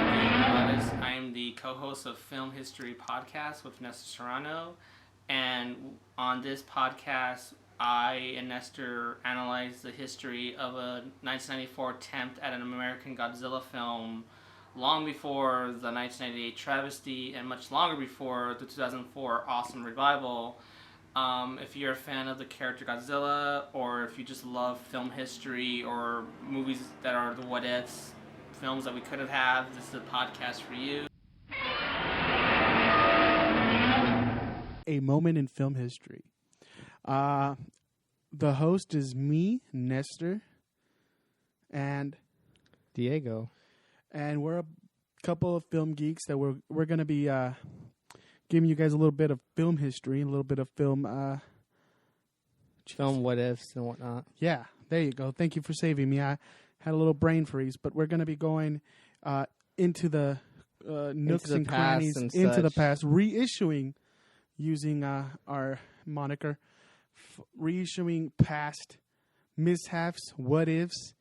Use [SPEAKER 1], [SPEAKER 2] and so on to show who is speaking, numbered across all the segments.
[SPEAKER 1] Diego Olivares. I am the co-host of Film History Podcast with Nestor Serrano. And on this podcast, I and Nestor analyze the history of a 1994 attempt at an American Godzilla film long before the 1998 travesty and much longer before the 2004 awesome revival. If you're a fan of the character Godzilla, or if you just love film history or movies that are the what ifs, films that we could have had, this is a podcast for you.
[SPEAKER 2] A moment in film history. The host is me, Nestor, and
[SPEAKER 3] Diego.
[SPEAKER 2] And we're a couple of film geeks that we're going to be giving you guys a little bit of film history, a little bit of film
[SPEAKER 3] film what ifs and whatnot.
[SPEAKER 2] Yeah, there you go. Thank you for saving me. I had a little brain freeze, but we're going to be going into the nooks and crannies, into the past, reissuing, using our moniker, reissuing past mishaps, what ifs,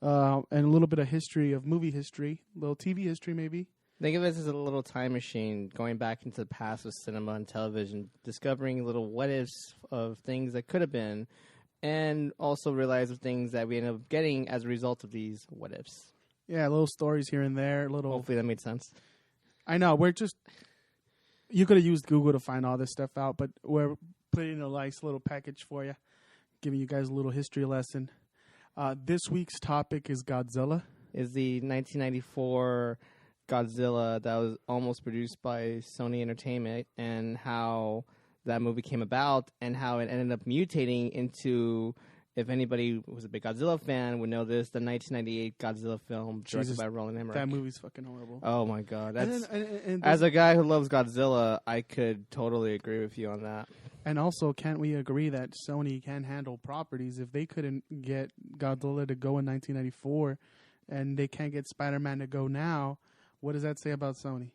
[SPEAKER 2] and a little bit of history of movie history, a little TV history maybe.
[SPEAKER 3] Think of it as a little time machine going back into the past with cinema and television, discovering little what ifs of things that could have been, and also realize of things that we ended up getting as a result of these what ifs.
[SPEAKER 2] Yeah, little stories here and there.
[SPEAKER 3] Hopefully that made sense.
[SPEAKER 2] I know. You could have used Google to find all this stuff out, but we're putting a nice little package for you, giving you guys a little history lesson. This week's topic is Godzilla.
[SPEAKER 3] Is the 1994 Godzilla that was almost produced by Sony Entertainment, and how that movie came about and how it ended up mutating into, if anybody was a big Godzilla fan would know this, the 1998 Godzilla film directed by Roland Emmerich.
[SPEAKER 2] That movie's fucking horrible.
[SPEAKER 3] Oh my god. As a guy who loves Godzilla, I could totally agree with you on that.
[SPEAKER 2] And also, can't we agree that Sony can handle properties? If they couldn't get Godzilla to go in 1994 and they can't get Spider-Man to go now, what does that say about Sony?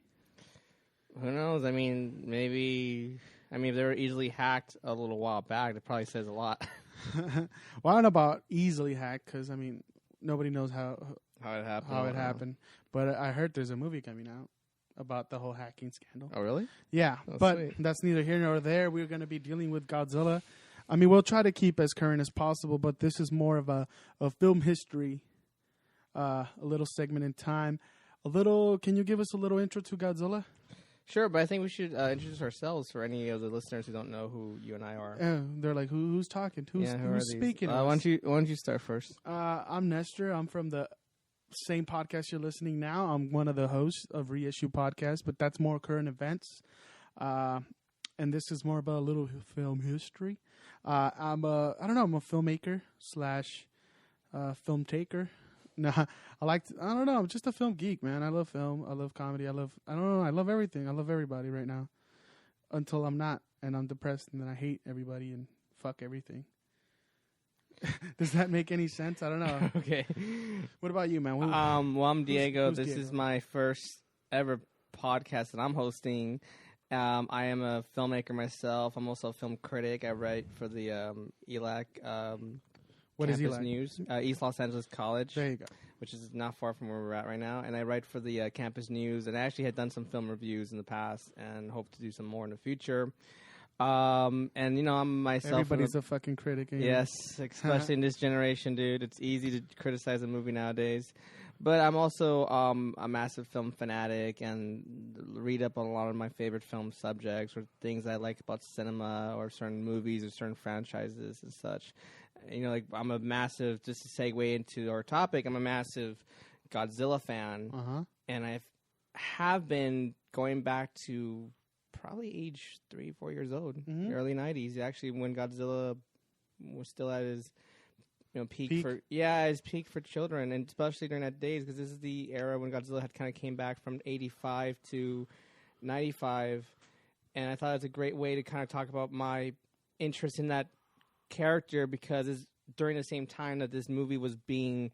[SPEAKER 3] Who knows? I mean, if they were easily hacked a little while back, that probably says a lot.
[SPEAKER 2] Well, I don't know about easily hacked, because, nobody knows how
[SPEAKER 3] it
[SPEAKER 2] happened. But I heard there's a movie coming out about the whole hacking scandal.
[SPEAKER 3] Oh, really?
[SPEAKER 2] Yeah,
[SPEAKER 3] oh,
[SPEAKER 2] but
[SPEAKER 3] sweet.
[SPEAKER 2] That's neither here nor there. We're going to be dealing with Godzilla. We'll try to keep as current as possible, but this is more of a film history, a little segment in time. Can you give us a little intro to Godzilla?
[SPEAKER 3] Sure, but I think we should introduce ourselves for any of the listeners who don't know who you and I are.
[SPEAKER 2] They're like, who's talking? Who's speaking?
[SPEAKER 3] Why don't you start first?
[SPEAKER 2] I'm Nestor. I'm from the same podcast you're listening now. I'm one of the hosts of Reissue Podcast, but that's more current events. And this is more about a little film history. I'm a filmmaker / film taker. No, I'm just a film geek, man. I love film. I love comedy. I love everything. I love everybody right now. Until I'm not, and I'm depressed, and then I hate everybody and fuck everything. Does that make any sense? I don't know.
[SPEAKER 3] Okay.
[SPEAKER 2] What about you, man?
[SPEAKER 3] I'm Diego.
[SPEAKER 2] Who's
[SPEAKER 3] this
[SPEAKER 2] Diego?
[SPEAKER 3] is my first ever podcast that I'm hosting. I am a filmmaker myself. I'm also a film critic. I write for the ELAC
[SPEAKER 2] What is
[SPEAKER 3] Campus
[SPEAKER 2] ELAC?
[SPEAKER 3] News, East Los Angeles College.
[SPEAKER 2] There you go.
[SPEAKER 3] Which is not far from where we're at right now. And I write for the Campus News, and I actually had done some film reviews in the past and hope to do some more in the future. I'm myself.
[SPEAKER 2] Everybody's a fucking critic.
[SPEAKER 3] Yes, especially in this generation, dude. It's easy to criticize a movie nowadays. But I'm also a massive film fanatic and read up on a lot of my favorite film subjects or things I like about cinema or certain movies or certain franchises and such. I'm a massive, just to segue into our topic, I'm a massive Godzilla fan.
[SPEAKER 2] Uh-huh.
[SPEAKER 3] And I have been going back to probably age 3-4 years old, early 90s, actually, when Godzilla was still at his peak for children, and especially during that days, because this is the era when Godzilla had kind of came back from 85 to 95, and I thought it was a great way to kind of talk about my interest in that character, because it's during the same time that this movie was being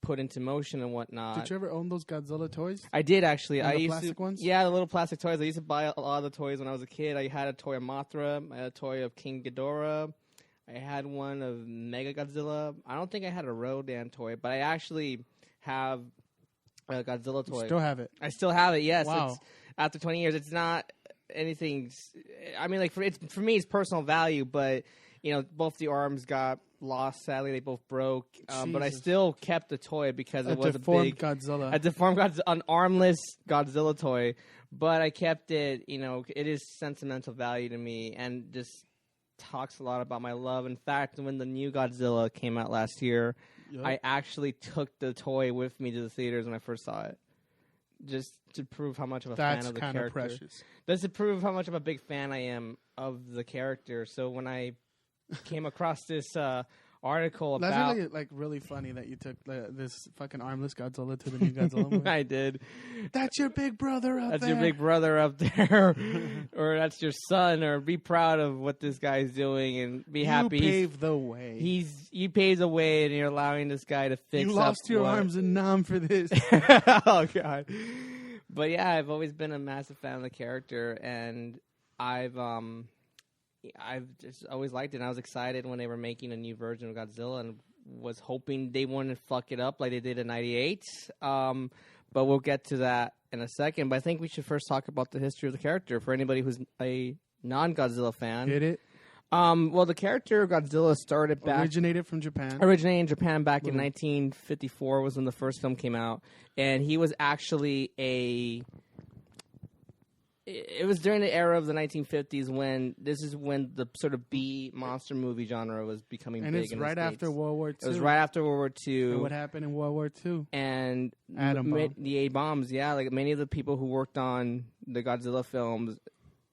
[SPEAKER 3] put into motion and whatnot.
[SPEAKER 2] Did you ever own those Godzilla toys?
[SPEAKER 3] I did, actually.
[SPEAKER 2] The plastic ones?
[SPEAKER 3] Yeah, the little plastic toys. I used to buy a lot of the toys when I was a kid. I had a toy of Mothra. I had a toy of King Ghidorah. I had one of Mega Godzilla. I don't think I had a Rodan toy, but I actually have Godzilla toy.
[SPEAKER 2] You still have it?
[SPEAKER 3] I still have it. Yes.
[SPEAKER 2] Wow.
[SPEAKER 3] It's, after 20 years, it's not anything. I mean, like for me, it's personal value, but both the arms got lost. Sadly, they both broke. But I still kept the toy because it was a big
[SPEAKER 2] Godzilla.
[SPEAKER 3] A deformed Godzilla, an armless Godzilla toy. But I kept it. It is sentimental value to me, and just talks a lot about my love. In fact, when the new Godzilla came out last year, I actually took the toy with me to the theaters when I first saw it, just to prove how much of a fan of the character. That's kind of precious. That's to prove how much of a big fan I am of the character. So when I came across this article about...
[SPEAKER 2] That's really, really funny that you took this fucking armless Godzilla to the new Godzilla movie.
[SPEAKER 3] I did.
[SPEAKER 2] That's your big brother up there.
[SPEAKER 3] That's your big brother up there. Or that's your son. Or be proud of what this guy's doing and be happy.
[SPEAKER 2] You paved the way.
[SPEAKER 3] You paved the way, and you're allowing this guy to fix
[SPEAKER 2] You lost your arms in Nam for this.
[SPEAKER 3] Oh, God. But yeah, I've always been a massive fan of the character, and I've just always liked it. And I was excited when they were making a new version of Godzilla, and was hoping they wouldn't fuck it up like they did in '98. But we'll get to that in a second. But I think we should first talk about the history of the character for anybody who's a non-Godzilla fan.
[SPEAKER 2] Get it?
[SPEAKER 3] Well, the character of Godzilla
[SPEAKER 2] originated from Japan.
[SPEAKER 3] Originated in Japan back in 1954 was when the first film came out, and he was actually It was during the era of the 1950s when the sort of B monster movie genre was becoming big in the States.
[SPEAKER 2] And it's right after World War II.
[SPEAKER 3] It was right after World War II.
[SPEAKER 2] And what happened in World War II?
[SPEAKER 3] And
[SPEAKER 2] atom bomb.
[SPEAKER 3] The A bombs, yeah. Like many of the people who worked on the Godzilla films,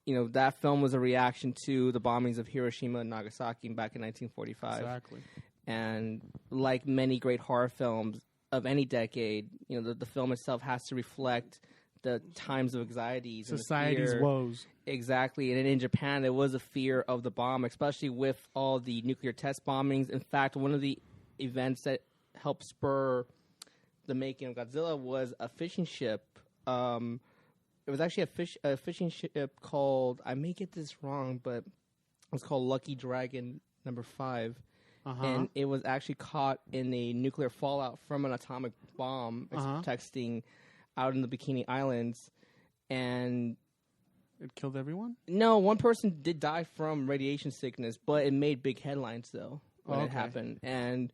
[SPEAKER 3] that film was a reaction to the bombings of Hiroshima and Nagasaki back in 1945.
[SPEAKER 2] Exactly.
[SPEAKER 3] And like many great horror films of any decade, the film itself has to reflect the times of anxieties,
[SPEAKER 2] society's
[SPEAKER 3] and
[SPEAKER 2] woes.
[SPEAKER 3] Exactly. And in Japan, there was a fear of the bomb, especially with all the nuclear test bombings. In fact, one of the events that helped spur the making of Godzilla was a fishing ship. It was actually a fishing ship called, I may get this wrong, but it was called Lucky Dragon No. 5. And it was actually caught in a nuclear fallout from an atomic bomb testing out in the Bikini Islands. And
[SPEAKER 2] it killed everyone?
[SPEAKER 3] No, one person did die from radiation sickness, but it made big headlines, though, when it happened. And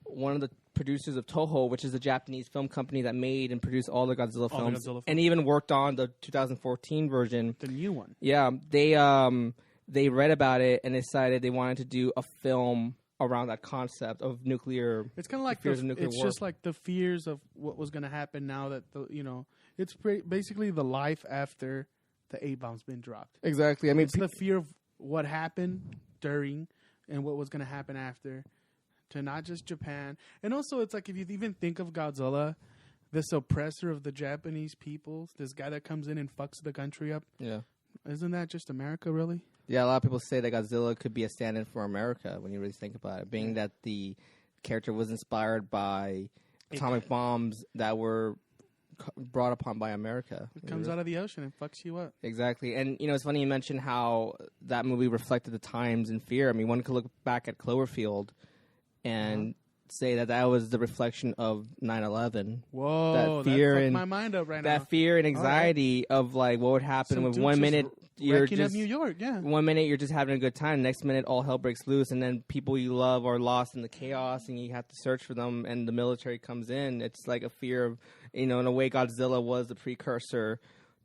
[SPEAKER 3] one of the producers of Toho, which is a Japanese film company that made and produced all the Godzilla films, and even worked on the 2014 version.
[SPEAKER 2] The new one.
[SPEAKER 3] Yeah, they read about it and decided they wanted to do a film around that concept of nuclear.
[SPEAKER 2] It's kind of like
[SPEAKER 3] fears of nuclear war.
[SPEAKER 2] Just like the fears of what was going to happen now that it's basically the life after the A-bomb's been dropped.
[SPEAKER 3] Exactly. I mean,
[SPEAKER 2] it's the fear of what happened during and what was going to happen after, to not just Japan. And also, it's like if you even think of Godzilla, this oppressor of the Japanese peoples, this guy that comes in and fucks the country up.
[SPEAKER 3] Yeah.
[SPEAKER 2] Isn't that just America, really?
[SPEAKER 3] Yeah, a lot of people say that Godzilla could be a stand-in for America when you really think about it, being that the character was inspired by atomic bombs that were brought upon by America.
[SPEAKER 2] It comes out of the ocean and fucks you up.
[SPEAKER 3] Exactly. And, it's funny you mentioned how that movie reflected the times and fear. I mean, one could look back at Cloverfield and say that was the reflection of 9/11.
[SPEAKER 2] Whoa, that fucked my mind up right now.
[SPEAKER 3] That fear and anxiety of, like, what would happen with 1 minute you're just...
[SPEAKER 2] New York, yeah.
[SPEAKER 3] 1 minute you're just having a good time. Next minute, all hell breaks loose, and then people you love are lost in the chaos, and you have to search for them, and the military comes in. It's like a fear of, in a way, Godzilla was the precursor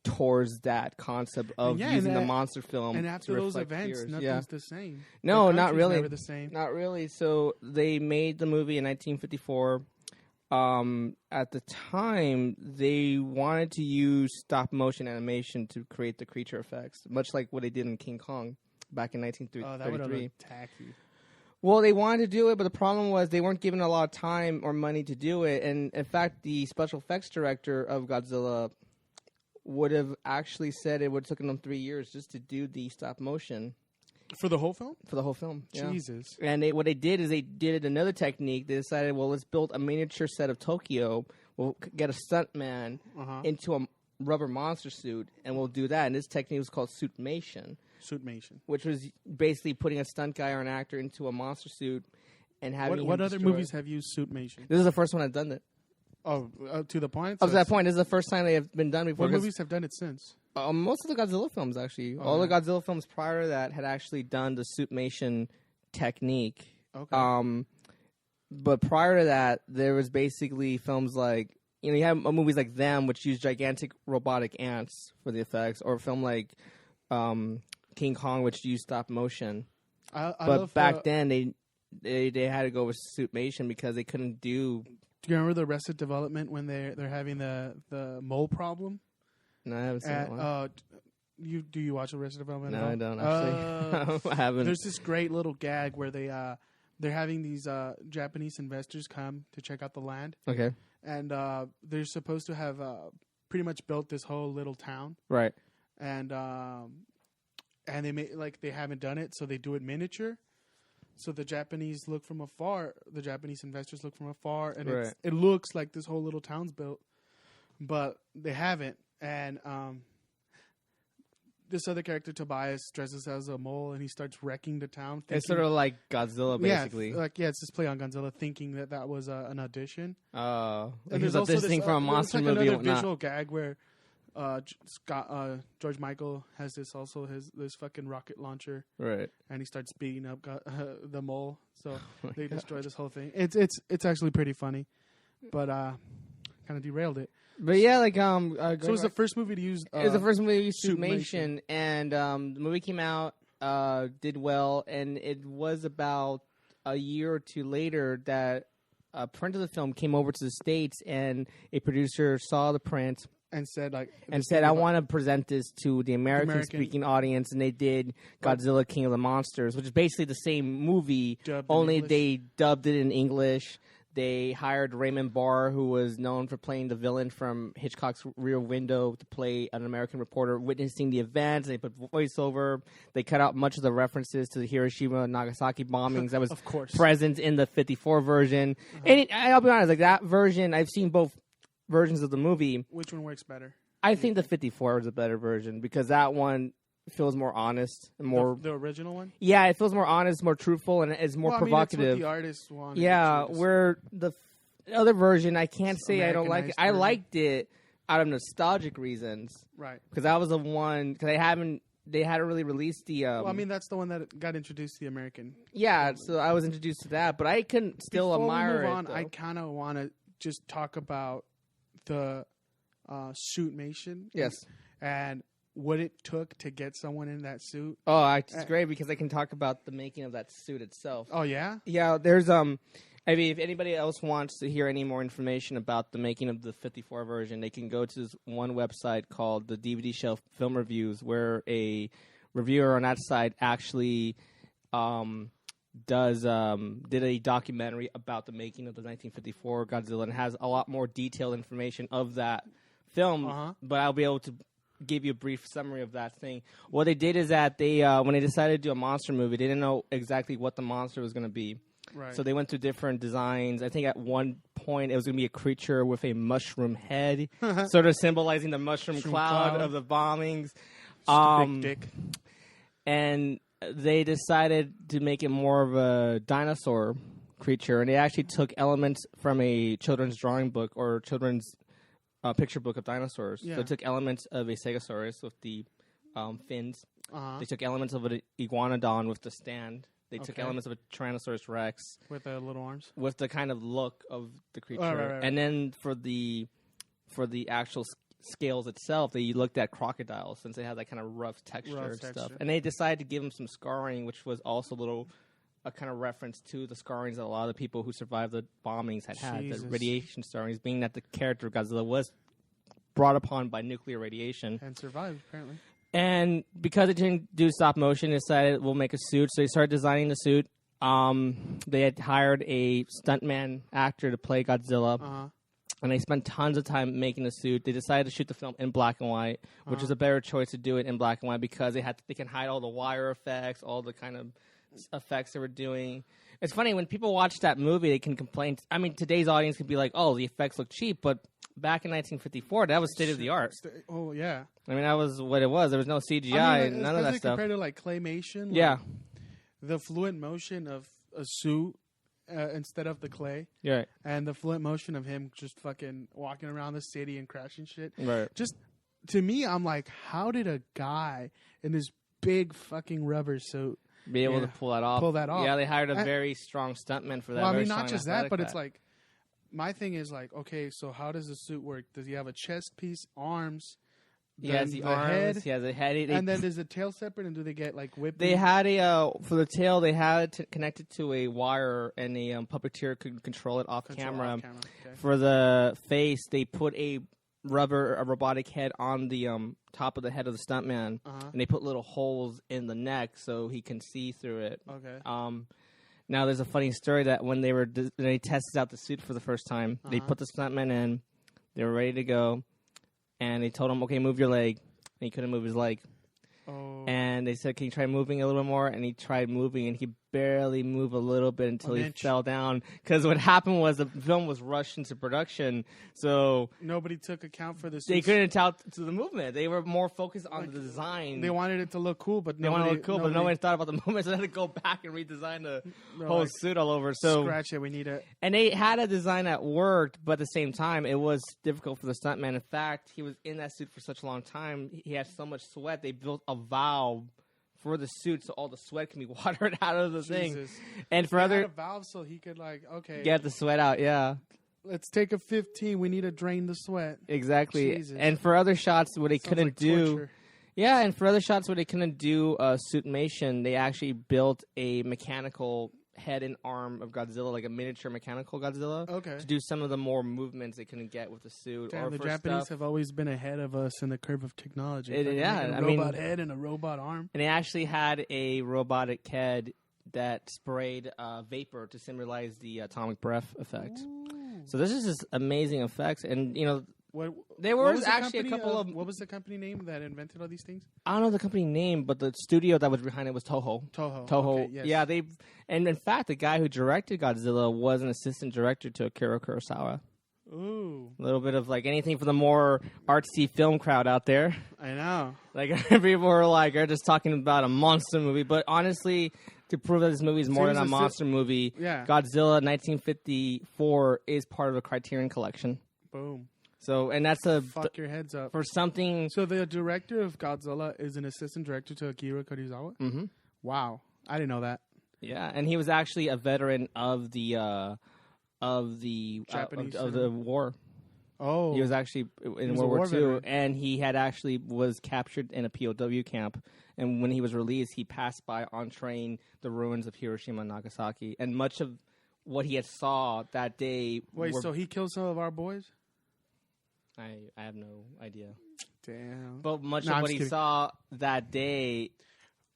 [SPEAKER 3] towards that concept of using the monster film.
[SPEAKER 2] And after those events, nothing's the same.
[SPEAKER 3] No, not really.
[SPEAKER 2] Never the same.
[SPEAKER 3] Not really. So they made the movie in 1954. At the time, they wanted to use stop motion animation to create the creature effects, much like what they did in King Kong back in 1933.
[SPEAKER 2] Oh, that would have looked tacky.
[SPEAKER 3] Well, they wanted to do it, but the problem was they weren't given a lot of time or money to do it. And in fact, the special effects director of Godzilla would have actually said it would have taken them 3 years just to do the stop motion.
[SPEAKER 2] For the whole film?
[SPEAKER 3] For the whole film, yeah.
[SPEAKER 2] Jesus.
[SPEAKER 3] And what they did is they did another technique. They decided, well, let's build a miniature set of Tokyo. We'll get a stuntman into a rubber monster suit, and we'll do that. And this technique was called suitmation. Suitmation. Which was basically putting a stunt guy or an actor into a monster suit and having
[SPEAKER 2] What other movies have used suitmation?
[SPEAKER 3] This is the first one I've done it.
[SPEAKER 2] To the point.
[SPEAKER 3] Up to that point, this is the first time they have been done before.
[SPEAKER 2] What movies have done it since?
[SPEAKER 3] Most of the Godzilla films, actually. All the Godzilla films prior to that had actually done the suitmation technique.
[SPEAKER 2] Okay.
[SPEAKER 3] But prior to that, there was basically films like, you have movies like Them, which use gigantic robotic ants for the effects, or a film like King Kong, which used stop motion. But back then, they had to go with suitmation because they couldn't do.
[SPEAKER 2] Do you remember the Arrested Development when they're having the mole problem?
[SPEAKER 3] No, I haven't seen that one.
[SPEAKER 2] Do you watch Arrested Development?
[SPEAKER 3] No, I don't actually. I haven't.
[SPEAKER 2] There's this great little gag where they're having these Japanese investors come to check out the land.
[SPEAKER 3] Okay.
[SPEAKER 2] And they're supposed to have pretty much built this whole little town.
[SPEAKER 3] Right.
[SPEAKER 2] And they they haven't done it, so they do it miniature. So the Japanese look from afar. The Japanese investors look from afar, and it looks like this whole little town's built, but they haven't. And this other character, Tobias, dresses as a mole, and he starts wrecking the town.
[SPEAKER 3] It's sort of like Godzilla, basically.
[SPEAKER 2] It's this play on Godzilla, thinking that was an audition.
[SPEAKER 3] Oh,
[SPEAKER 2] and
[SPEAKER 3] there's also auditioning for a monster movie.
[SPEAKER 2] Another visual gag where George Michael has this fucking rocket launcher,
[SPEAKER 3] right? And
[SPEAKER 2] he starts beating up the mole. So they destroy this whole thing. It's actually pretty funny, but kind of derailed it.
[SPEAKER 3] But yeah, like
[SPEAKER 2] so it was the first movie to use.
[SPEAKER 3] It was the first movie to use suitmation, and the movie came out, did well, and it was about a year or two later that a print of the film came over to the States, and a producer saw the print
[SPEAKER 2] and said,
[SPEAKER 3] I want to present this to the American-speaking audience, and they did Godzilla King of the Monsters, which is basically the same movie, only they dubbed it in English. They hired Raymond Barr, who was known for playing the villain from Hitchcock's Rear Window, to play an American reporter witnessing the events. They put voiceover. They cut out much of the references to the Hiroshima and Nagasaki bombings that was present in the 54 version. And I'll be honest, like that version, I've seen both versions of the movie.
[SPEAKER 2] Which one works better?
[SPEAKER 3] I think the 54 is a better version because that one feels more honest and more.
[SPEAKER 2] The original one?
[SPEAKER 3] Yeah, it feels more honest, more truthful, and is more provocative.
[SPEAKER 2] That's what the artist wanted.
[SPEAKER 3] Yeah, where the other version, I can't say I don't like it. I liked it out of nostalgic reasons.
[SPEAKER 2] Right.
[SPEAKER 3] Because that was the one, because they hadn't really released the.
[SPEAKER 2] That's the one that got introduced to the American.
[SPEAKER 3] Yeah, so I was introduced to that, but I couldn't still admire
[SPEAKER 2] we move
[SPEAKER 3] it.
[SPEAKER 2] On, I kind of want to just talk about the suitmation.
[SPEAKER 3] Yes.
[SPEAKER 2] And what it took to get someone in that suit.
[SPEAKER 3] Oh, it's great because I can talk about the making of that suit itself.
[SPEAKER 2] Oh, yeah?
[SPEAKER 3] Yeah, there's I mean, if anybody else wants to hear any more information about the making of the 54 version, they can go to this one website called the DVD Shelf Film Reviews, where a reviewer on that site actually did a documentary about the making of the 1954 Godzilla and has a lot more detailed information of that film. But I'll be able to give you a brief summary of that thing. What they did is that they, when they decided to do a monster movie, they didn't know exactly what the monster was going to be.
[SPEAKER 2] Right.
[SPEAKER 3] So they went through different designs. I think at one point it was going to be a creature with a mushroom head, sort of symbolizing the mushroom cloud of the bombings.
[SPEAKER 2] Big dick.
[SPEAKER 3] And they decided to make it more of a dinosaur creature, and they actually took elements from a children's drawing book or children's picture book of dinosaurs. Yeah. So they took elements of a Stegosaurus with the fins. They took elements of an iguanodon with the stand. They took elements of a Tyrannosaurus Rex
[SPEAKER 2] with the little arms,
[SPEAKER 3] with the kind of look of the creature.
[SPEAKER 2] Right.
[SPEAKER 3] And then for the actual scales itself, they looked at crocodiles since they had that kind of rough texture and stuff. And they decided to give them some scarring, which was also a kind of reference to the scarrings that a lot of the people who survived the bombings had, the radiation scarrings, being that the character of Godzilla was brought upon by nuclear radiation.
[SPEAKER 2] And survived, apparently.
[SPEAKER 3] And because it didn't do stop motion, they decided we'll make a suit. So they started designing the suit. They had hired a stuntman actor to play Godzilla. And they spent tons of time making the suit. They decided to shoot the film in black and white, which was a better choice to do it in black and white because they can hide all the wire effects, all the kind of effects they were doing. It's funny, when people watch that movie, they can complain. I mean, today's audience could be like, oh, the effects look cheap, but back in 1954, that was state-of-the-art.
[SPEAKER 2] Oh, yeah.
[SPEAKER 3] I mean, that was what it was. There was no CGI and none of that stuff.
[SPEAKER 2] Compared to, like, claymation.
[SPEAKER 3] Yeah.
[SPEAKER 2] The fluent motion of a suit instead of the clay.
[SPEAKER 3] Right.
[SPEAKER 2] And the fluent motion of him just fucking walking around the city and crashing shit.
[SPEAKER 3] Right.
[SPEAKER 2] Just, to me, I'm like, how did a guy in this big fucking rubber suit
[SPEAKER 3] be able to pull that off? Yeah, they hired a very strong stuntman for that.
[SPEAKER 2] Well, I mean, not just that, but it's like, my thing is like, okay, so how does the suit work? Does he have a chest piece, arms?
[SPEAKER 3] He has the arms.
[SPEAKER 2] Head,
[SPEAKER 3] he has a head.
[SPEAKER 2] And then is the tail separate? And do they get like whipped?
[SPEAKER 3] They had for the tail. They had it connected to a wire, and a puppeteer could control it off camera. Okay. For the face, they put a robotic head on the top of the head of the stuntman, and they put little holes in the neck so he can see through it.
[SPEAKER 2] Okay.
[SPEAKER 3] Now there's a funny story that when they tested out the suit for the first time, they put the stuntman in. They were ready to go. And they told him, okay, move your leg. And he couldn't move his leg.
[SPEAKER 2] Oh.
[SPEAKER 3] And they said, can you try moving a little bit more? And he tried moving, and he barely moved a little bit until he fell down. Because what happened was the film was rushed into production, so
[SPEAKER 2] nobody took account for this.
[SPEAKER 3] They couldn't account to the movement. They were more focused on the design.
[SPEAKER 2] They wanted it to look cool, but
[SPEAKER 3] nobody thought about the movement, so they had to go back and redesign the whole suit all over. So
[SPEAKER 2] scratch it. We need it.
[SPEAKER 3] And they had a design that worked, but at the same time, it was difficult for the stuntman. In fact, he was in that suit for such a long time. He had so much sweat. They built a valve for the suit, so all the sweat can be watered out of the thing. And for
[SPEAKER 2] had a valve so he could
[SPEAKER 3] get the sweat out. Yeah,
[SPEAKER 2] let's take a 15. We need to drain the sweat.
[SPEAKER 3] Exactly. Jesus. And for other shots where they couldn't do, torture. Yeah, and for other shots where they couldn't do suitmation, they actually built a mechanical head and arm of Godzilla, like a miniature mechanical Godzilla, to do some of the more movements they couldn't get with the suit.
[SPEAKER 2] Damn, the Japanese have always been ahead of us in the curve of technology.
[SPEAKER 3] A
[SPEAKER 2] robot head and a robot arm.
[SPEAKER 3] And they actually had a robotic head that sprayed vapor to symbolize the atomic breath effect. Ooh. So this is just amazing effects, and there was actually a couple of...
[SPEAKER 2] What was the company name that invented all these things?
[SPEAKER 3] I don't know the company name, but the studio that was behind it was Toho.
[SPEAKER 2] Toho.
[SPEAKER 3] Okay, yes. Yeah, and in fact, the guy who directed Godzilla was an assistant director to Akira Kurosawa.
[SPEAKER 2] Ooh.
[SPEAKER 3] A little bit of anything for the more artsy film crowd out there.
[SPEAKER 2] I know.
[SPEAKER 3] People are just talking about a monster movie, but honestly, to prove that this movie is more than a monster movie, Godzilla 1954 is part of the Criterion Collection.
[SPEAKER 2] Boom.
[SPEAKER 3] So, and that's
[SPEAKER 2] fuck your heads up
[SPEAKER 3] for something.
[SPEAKER 2] So the director of Godzilla is an assistant director to Akira Kurosawa.
[SPEAKER 3] Mm-hmm.
[SPEAKER 2] Wow, I didn't know that.
[SPEAKER 3] Yeah, and he was actually a veteran of the
[SPEAKER 2] Japanese
[SPEAKER 3] of the war.
[SPEAKER 2] Oh,
[SPEAKER 3] he was actually in World War II, and he had actually was captured in a POW camp. And when he was released, he passed by on train the ruins of Hiroshima and Nagasaki, and much of what he had saw that day.
[SPEAKER 2] Wait, so he killed some of our boys?
[SPEAKER 3] I have no idea.
[SPEAKER 2] Damn.
[SPEAKER 3] But much of what he saw that day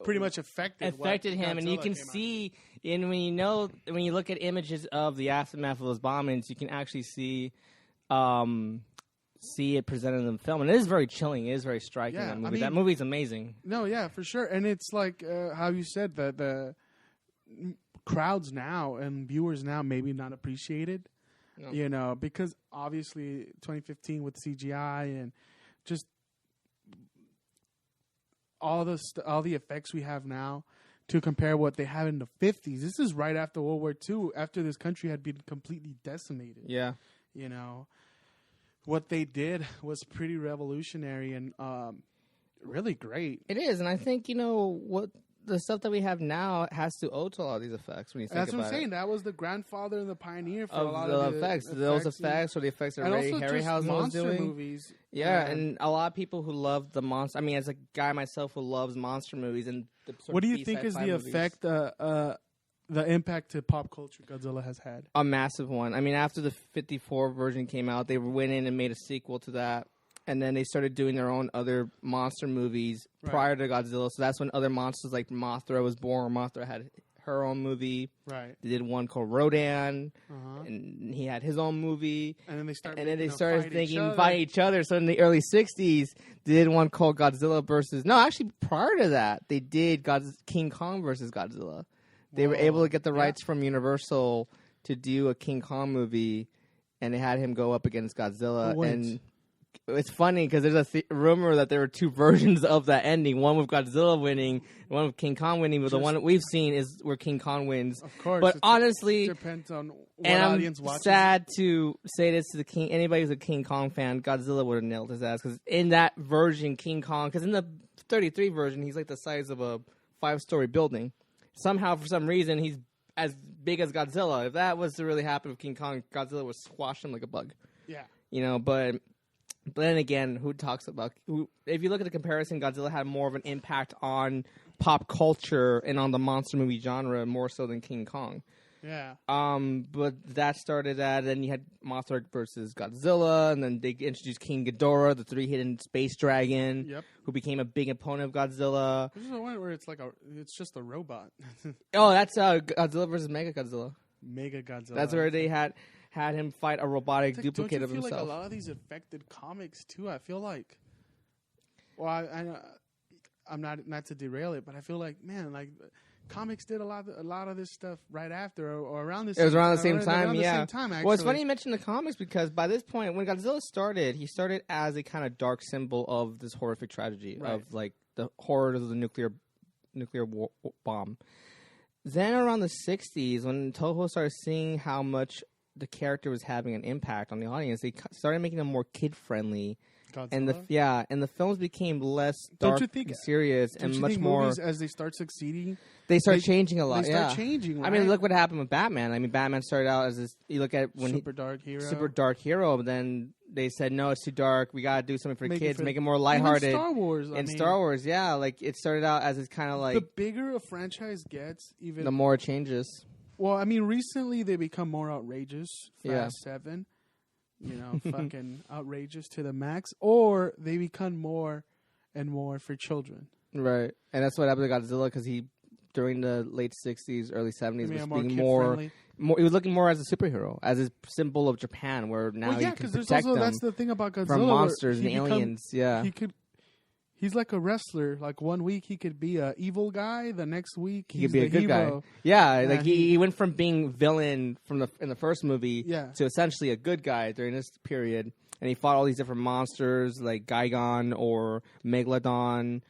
[SPEAKER 2] pretty much affected
[SPEAKER 3] him. Godzilla, and you can see, and when you look at images of the aftermath of those bombings, you can actually see it presented in the film. And it is very chilling. It is very striking, that movie. That movie's amazing.
[SPEAKER 2] No, yeah, for sure. And it's like how you said, that the crowds now and viewers now maybe not appreciated. No. Because obviously 2015 with CGI and just all the effects we have now to compare what they had in the 50s. This is right after World War II, after this country had been completely decimated.
[SPEAKER 3] Yeah.
[SPEAKER 2] What they did was pretty revolutionary and really great.
[SPEAKER 3] It is, and I think, what the stuff that we have now has to owe to a lot of these effects. When you think
[SPEAKER 2] That's
[SPEAKER 3] about
[SPEAKER 2] what I'm saying.
[SPEAKER 3] It.
[SPEAKER 2] That was the grandfather and the pioneer for
[SPEAKER 3] of
[SPEAKER 2] a lot
[SPEAKER 3] the
[SPEAKER 2] of the
[SPEAKER 3] effects. Those effects, or the effects that Ray Harryhausen was doing.
[SPEAKER 2] Movies.
[SPEAKER 3] Yeah, and a lot of people who love the monster. I mean, as a guy myself who loves monster movies, and
[SPEAKER 2] what do you think is the effect, the impact to pop culture Godzilla has had?
[SPEAKER 3] A massive one. I mean, after the 54 version came out, they went in and made a sequel to that. And then they started doing their own other monster movies prior to Godzilla. So that's when other monsters like Mothra was born. Mothra had her own movie.
[SPEAKER 2] Right.
[SPEAKER 3] They did one called Rodan, and he had his own movie.
[SPEAKER 2] And then they
[SPEAKER 3] started fighting each other. So in the early 60s, they did one called Godzilla versus... No, actually, prior to that, they did King Kong versus Godzilla. They were able to get the rights from Universal to do a King Kong movie, and they had him go up against Godzilla. And it's funny because there's a rumor that there were two versions of that ending. One with Godzilla winning, one with King Kong winning. But the one we've seen is where King Kong wins.
[SPEAKER 2] Of course.
[SPEAKER 3] But honestly,
[SPEAKER 2] depends on what
[SPEAKER 3] and
[SPEAKER 2] audience
[SPEAKER 3] I'm
[SPEAKER 2] watches.
[SPEAKER 3] sad to say this to anybody who's a King Kong fan. Godzilla would have nailed his ass because in that version, King Kong, because in the 33 version, he's like the size of a 5-story building. Somehow, for some reason, he's as big as Godzilla. If that was to really happen with King Kong, Godzilla would squash him like a bug.
[SPEAKER 2] Yeah.
[SPEAKER 3] But then again, if you look at the comparison, Godzilla had more of an impact on pop culture and on the monster movie genre more so than King Kong.
[SPEAKER 2] Yeah.
[SPEAKER 3] But that started that. Then you had Mothra versus Godzilla, and then they introduced King Ghidorah, the three-headed space dragon, who became a big opponent of Godzilla.
[SPEAKER 2] This is the one where it's just a robot.
[SPEAKER 3] Oh, that's Godzilla versus Mega Godzilla.
[SPEAKER 2] Mega Godzilla.
[SPEAKER 3] That's where they had him fight a robotic duplicate of himself.
[SPEAKER 2] Like a lot of these affected comics too. I feel like, well, I'm not to derail it, but I feel like, man, like comics did a lot of this stuff right after or around this.
[SPEAKER 3] It was around the same time,
[SPEAKER 2] around the same time, actually.
[SPEAKER 3] Well, it's funny you mention the comics because by this point, when Godzilla started, he started as a kind of dark symbol of this horrific tragedy of like the horrors of the nuclear bomb. Then around the 60s, when Toho started seeing how much the character was having an impact on the audience, they started making them more kid-friendly. And the films became less dark and serious and much more.
[SPEAKER 2] As they start succeeding,
[SPEAKER 3] they start changing a lot.
[SPEAKER 2] They start changing. Right?
[SPEAKER 3] I mean, look what happened with Batman. I mean, Batman started out as this. You look at when
[SPEAKER 2] super dark hero,
[SPEAKER 3] but then they said no, it's too dark. We gotta do something for kids, make it more lighthearted.
[SPEAKER 2] Star Wars,
[SPEAKER 3] Star Wars, yeah, like it started out as this kind of like
[SPEAKER 2] the bigger a franchise gets, even
[SPEAKER 3] the more it changes.
[SPEAKER 2] Well, I mean, recently they become more outrageous. Fast 7. Fucking outrageous to the max, or they become more and more for children.
[SPEAKER 3] Right, and that's what happened to Godzilla because he, during the late 60s, early 70s, was being more. He was looking more as a superhero, as a symbol of Japan, where now you can protect them.
[SPEAKER 2] That's the thing about Godzilla
[SPEAKER 3] from monsters and aliens.
[SPEAKER 2] He's like a wrestler. Like 1 week he could be a evil guy, the next week
[SPEAKER 3] he could be a good
[SPEAKER 2] hero.
[SPEAKER 3] guy. Yeah, like he went from being villain in the first movie to essentially a good guy during this period, and he fought all these different monsters like Gigon or Megalodon,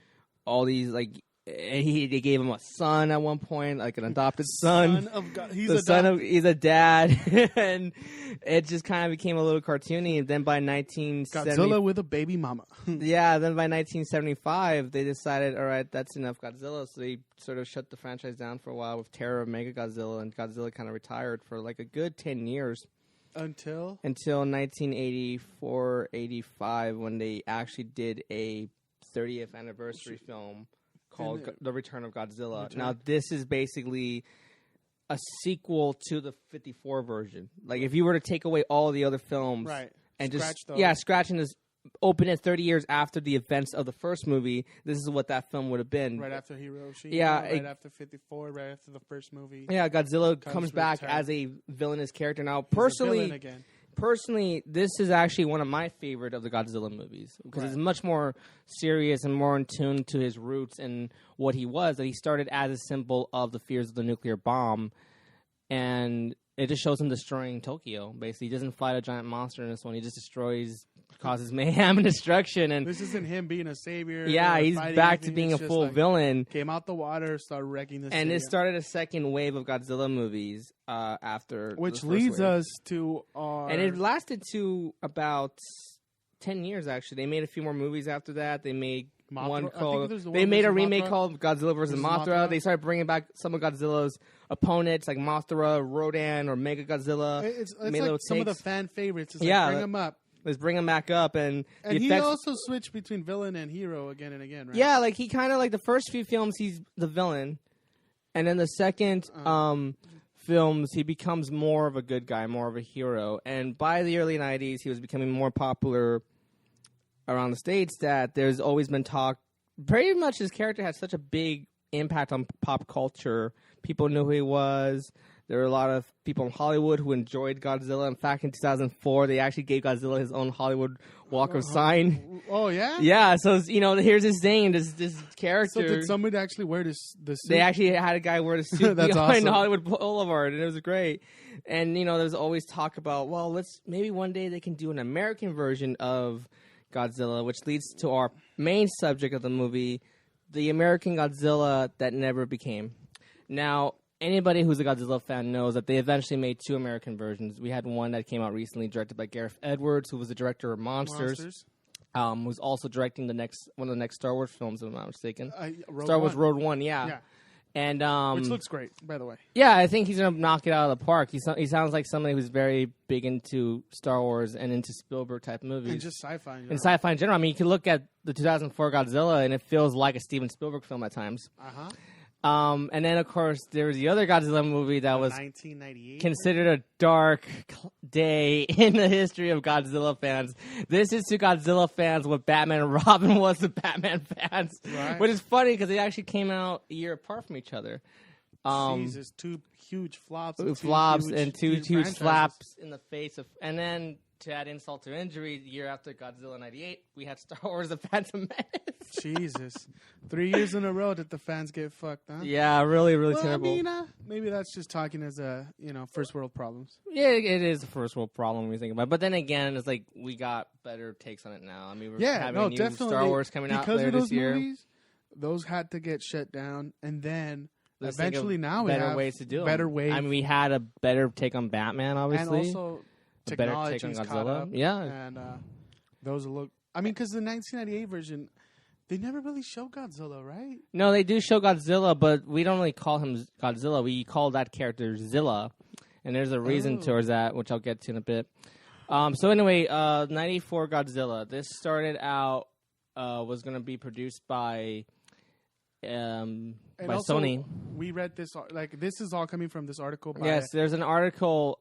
[SPEAKER 3] all these like. And they gave him a son at one point, like an adopted son.
[SPEAKER 2] Son of God.
[SPEAKER 3] He's a dad, and it just kind of became a little cartoony. And then by 1970,
[SPEAKER 2] Godzilla with a baby mama.
[SPEAKER 3] Yeah, then by 1975, they decided, all right, that's enough Godzilla. So they sort of shut the franchise down for a while with Terror of Mega Godzilla, and Godzilla kind of retired for like a good 10 years.
[SPEAKER 2] Until
[SPEAKER 3] 1984, 85, when they actually did a 30th anniversary film called The Return of Godzilla. Now, this is basically a sequel to the 54 version. Like, if you were to take away all the other films and scratch and just open it 30 years after the events of the first movie, this is what that film would have been.
[SPEAKER 2] Right after Hiroshima, after 54, right after the first movie.
[SPEAKER 3] Yeah, Godzilla comes back as a villainous character. Now, personally, this is actually one of my favorite of the Godzilla movies because it's much more serious and more in tune to his roots and what he was. That he started as a symbol of the fears of the nuclear bomb, and it just shows him destroying Tokyo. Basically, he doesn't fight a giant monster in this one. He just causes mayhem and destruction. And
[SPEAKER 2] this isn't him being a savior.
[SPEAKER 3] Yeah, he's back to being a full villain.
[SPEAKER 2] Came out the water, started wrecking the city.
[SPEAKER 3] And it started a second wave of Godzilla movies after,
[SPEAKER 2] which leads us to our.
[SPEAKER 3] And it lasted to about 10 years. Actually, they made a few more movies after that. They made one called. They made a remake called Godzilla vs. Mothra. They started bringing back some of Godzilla's opponents like Mothra, Rodan, or Mega Godzilla.
[SPEAKER 2] It's like some of the fan favorites. It's like, bring them up.
[SPEAKER 3] Let's bring him back up, and
[SPEAKER 2] he also switched between villain and hero again and again, right?
[SPEAKER 3] Yeah, like he kind of like the first few films he's the villain, and then the second films he becomes more of a good guy, more of a hero. And by the early 90s, he was becoming more popular around the States that there's always been talk. Pretty much his character had such a big impact on pop culture. People knew who he was. There were a lot of people in Hollywood who enjoyed Godzilla. In fact, in 2004, they actually gave Godzilla his own Hollywood Walk of Sign.
[SPEAKER 2] Oh, yeah?
[SPEAKER 3] Yeah, so, here's his name, this character.
[SPEAKER 2] So did somebody actually wear the suit?
[SPEAKER 3] They actually had a guy wear the suit
[SPEAKER 2] That's awesome.
[SPEAKER 3] Hollywood Boulevard, and it was great. And, there's always talk about, well, maybe one day they can do an American version of Godzilla, which leads to our main subject of the movie, the American Godzilla that never became. Now, anybody who's a Godzilla fan knows that they eventually made 2 American versions. We had one that came out recently, directed by Gareth Edwards, who was the director of Monsters. Who's also directing one of the next Star Wars films, if I'm not mistaken. Star Wars Rogue One, yeah. And
[SPEAKER 2] which looks great, by the way.
[SPEAKER 3] Yeah, I think he's gonna knock it out of the park. He sounds like somebody who's very big into Star Wars and into Spielberg type movies,
[SPEAKER 2] and just sci-fi in general.
[SPEAKER 3] And sci-fi in general. I mean, you can look at the 2004 Godzilla, and it feels like a Steven Spielberg film at times. And then, of course, there was the other Godzilla movie that was
[SPEAKER 2] 1998,
[SPEAKER 3] considered a dark day in the history of Godzilla fans. This is to Godzilla fans what Batman and Robin was to Batman fans.
[SPEAKER 2] Right.
[SPEAKER 3] Which is funny because they actually came out a year apart from each other.
[SPEAKER 2] Jesus, 2 huge flops.
[SPEAKER 3] Two huge slaps in the face of... And then, to add insult to injury, the year after Godzilla 98, we had Star Wars The Phantom Menace.
[SPEAKER 2] Jesus. 3 years in a row that the fans get fucked, huh?
[SPEAKER 3] Yeah, really, really terrible.
[SPEAKER 2] I mean, maybe that's just talking as first world problems.
[SPEAKER 3] Yeah, it is a first world problem when you think about it. But then again, it's like we got better takes on it now. I mean, we're having new
[SPEAKER 2] definitely.
[SPEAKER 3] Star Wars coming out later this year.
[SPEAKER 2] Movies, those had to get shut down, and then eventually now we
[SPEAKER 3] better
[SPEAKER 2] have
[SPEAKER 3] ways to do it.
[SPEAKER 2] Better ways.
[SPEAKER 3] I mean, we had a better take on Batman, obviously.
[SPEAKER 2] And also technology's
[SPEAKER 3] better take on
[SPEAKER 2] caught
[SPEAKER 3] Godzilla.
[SPEAKER 2] up.
[SPEAKER 3] Yeah.
[SPEAKER 2] And those look... I mean, because the 1998 version... They never really show Godzilla, right?
[SPEAKER 3] No, they do show Godzilla, but we don't really call him Godzilla. We call that character Zilla, and there's a reason towards that, which I'll get to in a bit. So anyway, 94 Godzilla. This started out was going to be produced by Sony.
[SPEAKER 2] We read this this is all coming from this article. By
[SPEAKER 3] Yes, there's an article.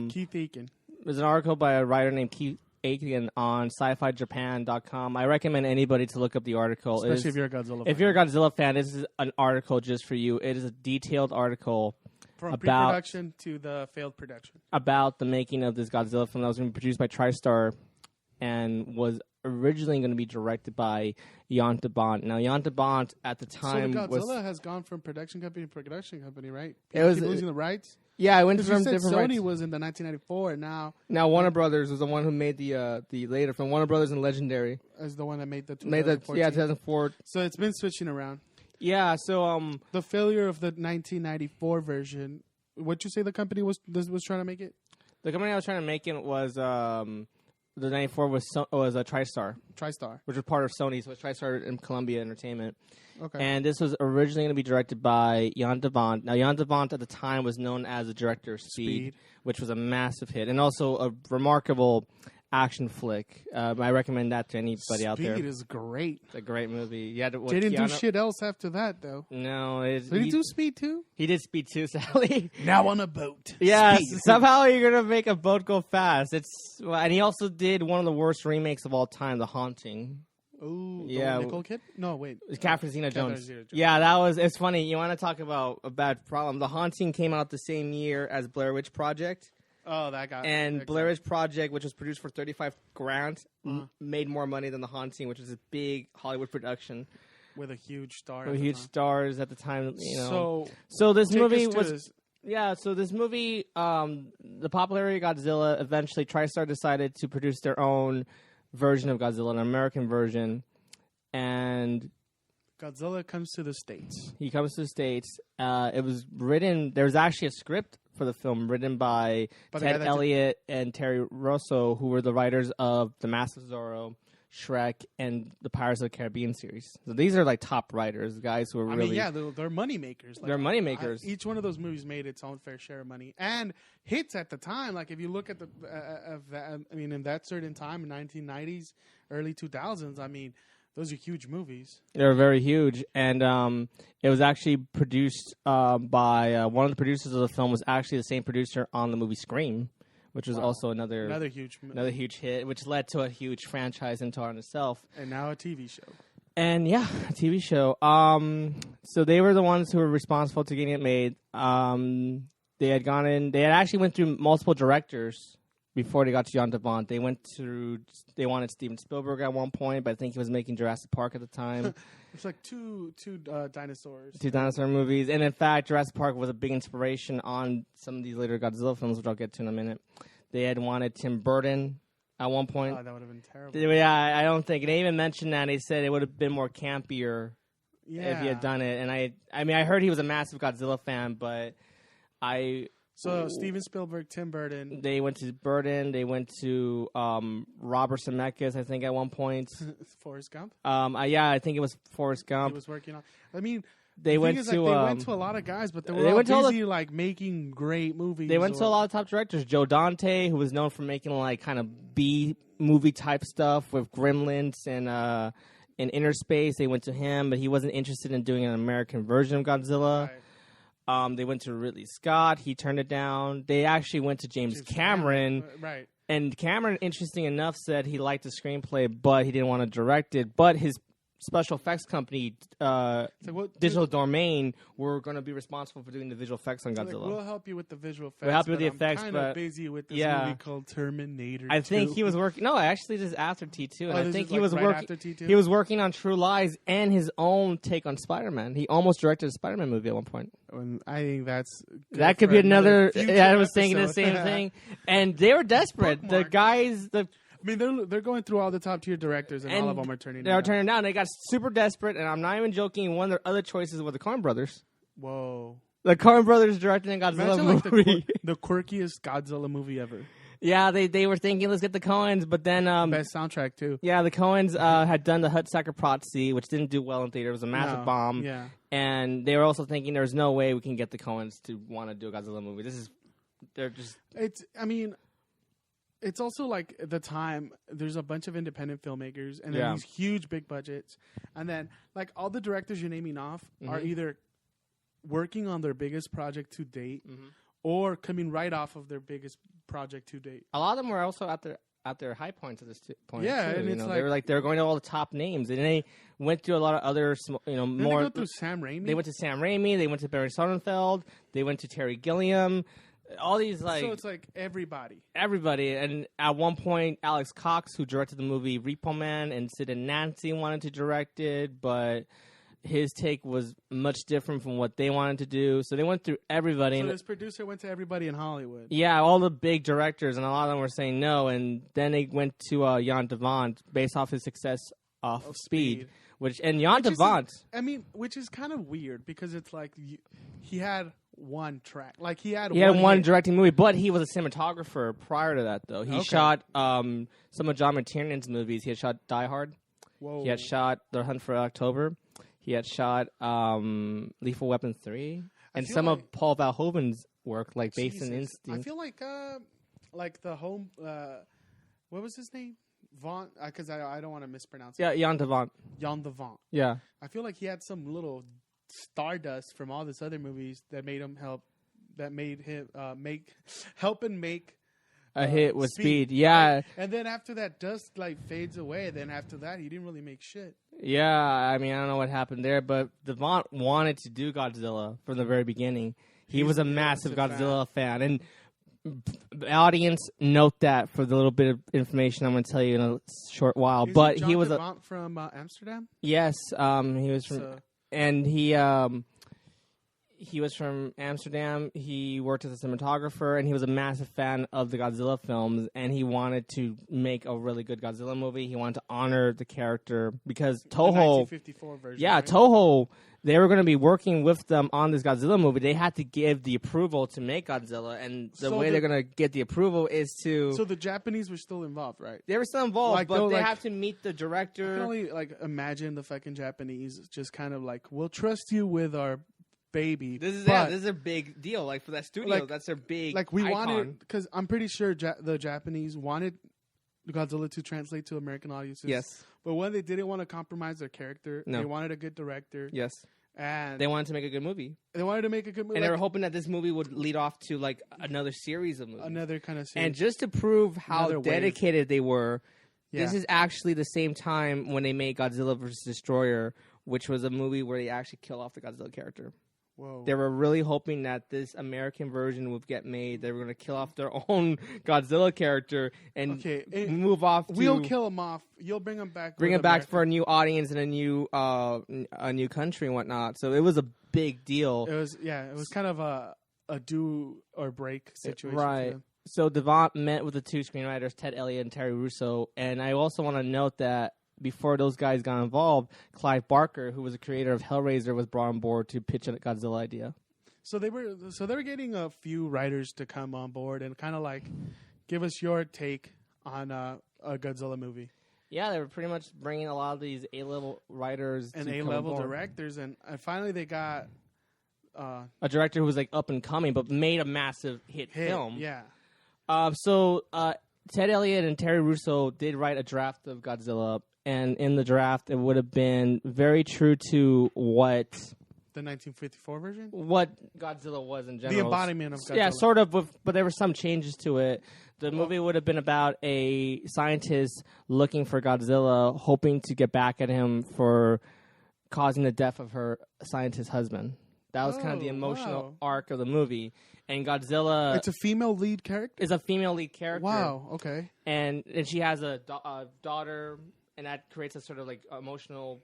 [SPEAKER 2] Keith Aiken.
[SPEAKER 3] There's an article by a writer named Keith Aiken on sci-fi-japan.com. I recommend anybody to look up the article.
[SPEAKER 2] Especially if you're a Godzilla fan.
[SPEAKER 3] If you're a Godzilla fan, this is an article just for you. It is a detailed article
[SPEAKER 2] from pre-production to the failed production.
[SPEAKER 3] About the making of this Godzilla film that was going to be produced by TriStar and was originally going to be directed by Jon Do Bont. Now, Jon Do Bont at the time
[SPEAKER 2] Godzilla has gone from production company to production company, right?
[SPEAKER 3] It was
[SPEAKER 2] losing the rights.
[SPEAKER 3] Yeah, I went from different
[SPEAKER 2] Sony
[SPEAKER 3] rights.
[SPEAKER 2] was in the 1994, and now
[SPEAKER 3] Warner Brothers was the one who made the later film. Warner Brothers and Legendary
[SPEAKER 2] is the one that made the
[SPEAKER 3] 2004.
[SPEAKER 2] So it's been switching around.
[SPEAKER 3] Yeah, so
[SPEAKER 2] the failure of the 1994 version. What'd you say the company was trying to make it?
[SPEAKER 3] The company I was trying to make it was the 94 was a TriStar.
[SPEAKER 2] TriStar,
[SPEAKER 3] which was part of Sony, so it was TriStar and Columbia Entertainment.
[SPEAKER 2] Okay.
[SPEAKER 3] And this was originally going to be directed by Jon Do Bont. Now, Jon Do Bont at the time was known as the director of Speed, which was a massive hit, and also a remarkable action flick. I recommend that to anybody out there.
[SPEAKER 2] Speed is great.
[SPEAKER 3] It's a great movie.
[SPEAKER 2] Didn't do shit else after that, though.
[SPEAKER 3] No.
[SPEAKER 2] Did he do Speed 2?
[SPEAKER 3] He did Speed 2, Sally.
[SPEAKER 2] Now on a boat.
[SPEAKER 3] Yeah, somehow you're going to make a boat go fast. And he also did one of the worst remakes of all time, The Haunting.
[SPEAKER 2] Oh,
[SPEAKER 3] yeah.
[SPEAKER 2] Nicole Kid? No, wait.
[SPEAKER 3] Catherine Zeta-Jones. Yeah, it's funny. You want to talk about a bad problem. The Haunting came out the same year as Blair Witch Project.
[SPEAKER 2] Oh, that guy.
[SPEAKER 3] And Blair Witch Project, which was produced for $35,000, made more money than The Haunting, which was a big Hollywood production.
[SPEAKER 2] With a huge star.
[SPEAKER 3] With huge stars at the time, you
[SPEAKER 2] know.
[SPEAKER 3] So this movie was... Yeah, so this movie, the popularity of Godzilla, eventually TriStar decided to produce their own version of Godzilla, an American version, and
[SPEAKER 2] Godzilla comes to the States.
[SPEAKER 3] He comes to the States. It was written. There was actually a script for the film written by Ted Elliott and Terry Rosso, who were the writers of The Mask of Zorro, Shrek, and the Pirates of the Caribbean series. So these are like top writers, guys who are really...
[SPEAKER 2] I mean, they're money makers.
[SPEAKER 3] They're money makers.
[SPEAKER 2] Each one of those movies made its own fair share of money and hits at the time. Like if you look at in that certain time, in 1990s, early 2000s, I mean, those are huge movies.
[SPEAKER 3] They were very huge, and it was actually produced by one of the producers of the film was actually the same producer on the movie Scream, which was also another huge hit, which led to a huge franchise in itself.
[SPEAKER 2] And now a TV show.
[SPEAKER 3] And yeah, a TV show. So they were the ones who were responsible to getting it made. They had gone in. They had actually went through multiple directors before they got to Jon Do Bont. They wanted Steven Spielberg at one point, but I think he was making Jurassic Park at the time.
[SPEAKER 2] It's like two dinosaurs.
[SPEAKER 3] Two dinosaur movies. And in fact, Jurassic Park was a big inspiration on some of these later Godzilla films, which I'll get to in a minute. They had wanted Tim Burton at one point.
[SPEAKER 2] Oh, that would have been terrible.
[SPEAKER 3] Yeah, I don't think. They even mentioned that. They said it would have been more campier if he had done it. And I mean, I heard he was a massive Godzilla fan, but
[SPEAKER 2] So Steven Spielberg, Tim Burton.
[SPEAKER 3] They went to Burton. They went to Robert Zemeckis, I think, at one point.
[SPEAKER 2] Forrest Gump?
[SPEAKER 3] I think it was Forrest Gump.
[SPEAKER 2] He was working on. I mean,
[SPEAKER 3] they went to
[SPEAKER 2] a lot of guys, but they were all busy like making great movies.
[SPEAKER 3] They went to a lot of top directors. Joe Dante, who was known for making like kind of B movie type stuff with Gremlins and in Inner Space. They went to him, but he wasn't interested in doing an American version of Godzilla. Right. They went to Ridley Scott. He turned it down. They actually went to James Cameron.
[SPEAKER 2] Right.
[SPEAKER 3] And Cameron, interesting enough, said he liked the screenplay, but he didn't want to direct it. But his special effects company, Digital Domain, were going to be responsible for doing the visual effects on Godzilla.
[SPEAKER 2] We'll help you with the visual effects.
[SPEAKER 3] We'll help you with the effects,
[SPEAKER 2] I'm
[SPEAKER 3] but
[SPEAKER 2] busy with this movie called Terminator 2.
[SPEAKER 3] I think he was working. No, actually, this is after T2, and I think he was
[SPEAKER 2] right after T2?
[SPEAKER 3] He was working on True Lies and his own take on Spider-Man. He almost directed a Spider-Man movie at one point.
[SPEAKER 2] I think
[SPEAKER 3] that could be another. I was thinking the same thing, and they were desperate. The guys, I mean,
[SPEAKER 2] they're going through all the top tier directors, and all of them are turning down.
[SPEAKER 3] They're turning down. They got super desperate, and I'm not even joking. One of their other choices were the Coen Brothers.
[SPEAKER 2] Whoa.
[SPEAKER 3] The Coen Brothers directing a Godzilla movie.
[SPEAKER 2] Like the quirkiest Godzilla movie ever.
[SPEAKER 3] Yeah, they were thinking, let's get the Coens, but then...
[SPEAKER 2] best soundtrack, too.
[SPEAKER 3] Yeah, the Coens had done the Hudsucker Proxy, which didn't do well in theater. It was a massive bomb.
[SPEAKER 2] Yeah.
[SPEAKER 3] And they were also thinking there's no way we can get the Coens to want to do a Godzilla movie.
[SPEAKER 2] It's also like the time, there's a bunch of independent filmmakers, and then these huge big budgets. And then, like, all the directors you're naming off are either working on their biggest project to date or coming right off of their biggest project to date.
[SPEAKER 3] A lot of them were also at their high points at this point.
[SPEAKER 2] Yeah,
[SPEAKER 3] too,
[SPEAKER 2] and it's
[SPEAKER 3] they were going to all the top names, and they went through a lot of other more.
[SPEAKER 2] They go through Sam Raimi.
[SPEAKER 3] They went to Sam Raimi. They went to Barry Sonnenfeld. They went to Terry Gilliam. All these so
[SPEAKER 2] it's like everybody,
[SPEAKER 3] and at one point, Alex Cox, who directed the movie Repo Man, and Sid and Nancy wanted to direct it, but his take was much different from what they wanted to do. So they went through everybody.
[SPEAKER 2] So this producer went to everybody in Hollywood.
[SPEAKER 3] Yeah, all the big directors, and a lot of them were saying no. And then they went to Jon Do Bont, based off his success of Speed. Which Jon Do Bont...
[SPEAKER 2] which is kind of weird, because it's like he had one track. Like he had
[SPEAKER 3] one directing movie, but he was a cinematographer prior to that, though. He shot some of John McTiernan's movies. He had shot Die Hard.
[SPEAKER 2] Whoa.
[SPEAKER 3] He had shot The Hunt for October. He had shot Lethal Weapon 3. And some of Paul Verhoeven's work, like Basic Instinct.
[SPEAKER 2] I feel like the home... what was his name? Vaughn, because I don't want to mispronounce it.
[SPEAKER 3] Yeah, Jon Do Bont.
[SPEAKER 2] Jon Do Bont.
[SPEAKER 3] Yeah.
[SPEAKER 2] I feel like he had some little stardust from all these other movies that made him help make
[SPEAKER 3] a hit with Speed. Yeah.
[SPEAKER 2] Right? And then after that dust fades away, then after that he didn't really make shit.
[SPEAKER 3] Yeah, I mean, I don't know what happened there, but Do Bont wanted to do Godzilla from the very beginning. He was a massive Godzilla fan. And the audience, note that for the little bit of information I'm going to tell you in a short while. But he was
[SPEAKER 2] from Amsterdam.
[SPEAKER 3] Yes, he was from, and he was from Amsterdam. He worked as a cinematographer, and he was a massive fan of the Godzilla films. And he wanted to make a really good Godzilla movie. He wanted to honor the character because Toho,
[SPEAKER 2] the 1954 version.
[SPEAKER 3] Yeah,
[SPEAKER 2] right?
[SPEAKER 3] Toho. They were going to be working with them on this Godzilla movie. They had to give the approval to make Godzilla, and the way they're going to get the approval is to...
[SPEAKER 2] So the Japanese were still involved, right?
[SPEAKER 3] They were still involved, but they have to meet the director.
[SPEAKER 2] I can only imagine the fucking Japanese just kind of we'll trust you with our baby.
[SPEAKER 3] This is a big deal. For that studio, that's their big
[SPEAKER 2] we
[SPEAKER 3] icon.
[SPEAKER 2] wanted... Because I'm pretty sure the Japanese wanted Godzilla to translate to American audiences.
[SPEAKER 3] Yes.
[SPEAKER 2] But when they didn't want to compromise their character, they wanted a good director.
[SPEAKER 3] Yes.
[SPEAKER 2] And
[SPEAKER 3] they wanted to make a good movie.
[SPEAKER 2] They wanted to make a good movie.
[SPEAKER 3] And they were hoping that this movie would lead off to another series of movies.
[SPEAKER 2] Another kind of series.
[SPEAKER 3] And just to prove how dedicated they were, this is actually the same time when they made Godzilla vs. Destroyer, which was a movie where they actually kill off the Godzilla character.
[SPEAKER 2] Whoa.
[SPEAKER 3] They were really hoping that this American version would get made. They were going to kill off their own Godzilla character and move off.
[SPEAKER 2] We'll kill him off. You'll bring him back.
[SPEAKER 3] Bring him back for a new audience and a new country and whatnot. So it was a big deal.
[SPEAKER 2] It was kind of a do or break situation.
[SPEAKER 3] Right. So Do Bont met with the two screenwriters, Ted Elliott and Terry Russo, and I also want to note that before those guys got involved, Clive Barker, who was the creator of Hellraiser, was brought on board to pitch a Godzilla idea.
[SPEAKER 2] So they were getting a few writers to come on board and kind of like give us your take on a Godzilla movie.
[SPEAKER 3] Yeah, they were pretty much bringing a lot of these A-level writers
[SPEAKER 2] and A-level directors, and finally they got
[SPEAKER 3] a director who was like up and coming, but made a massive hit film.
[SPEAKER 2] Yeah.
[SPEAKER 3] So Ted Elliott and Terry Russo did write a draft of Godzilla, and in the draft, it would have been very true to what
[SPEAKER 2] the 1954 version,
[SPEAKER 3] what Godzilla was in general,
[SPEAKER 2] the embodiment of Godzilla.
[SPEAKER 3] Yeah, sort of, but there were some changes to it. The movie would have been about a scientist looking for Godzilla, hoping to get back at him for causing the death of her scientist husband. That was kind of the emotional arc of the movie. And Godzilla...
[SPEAKER 2] It's a female lead character?
[SPEAKER 3] Is a female lead character.
[SPEAKER 2] Wow, okay.
[SPEAKER 3] And she has a daughter, and that creates a sort of like emotional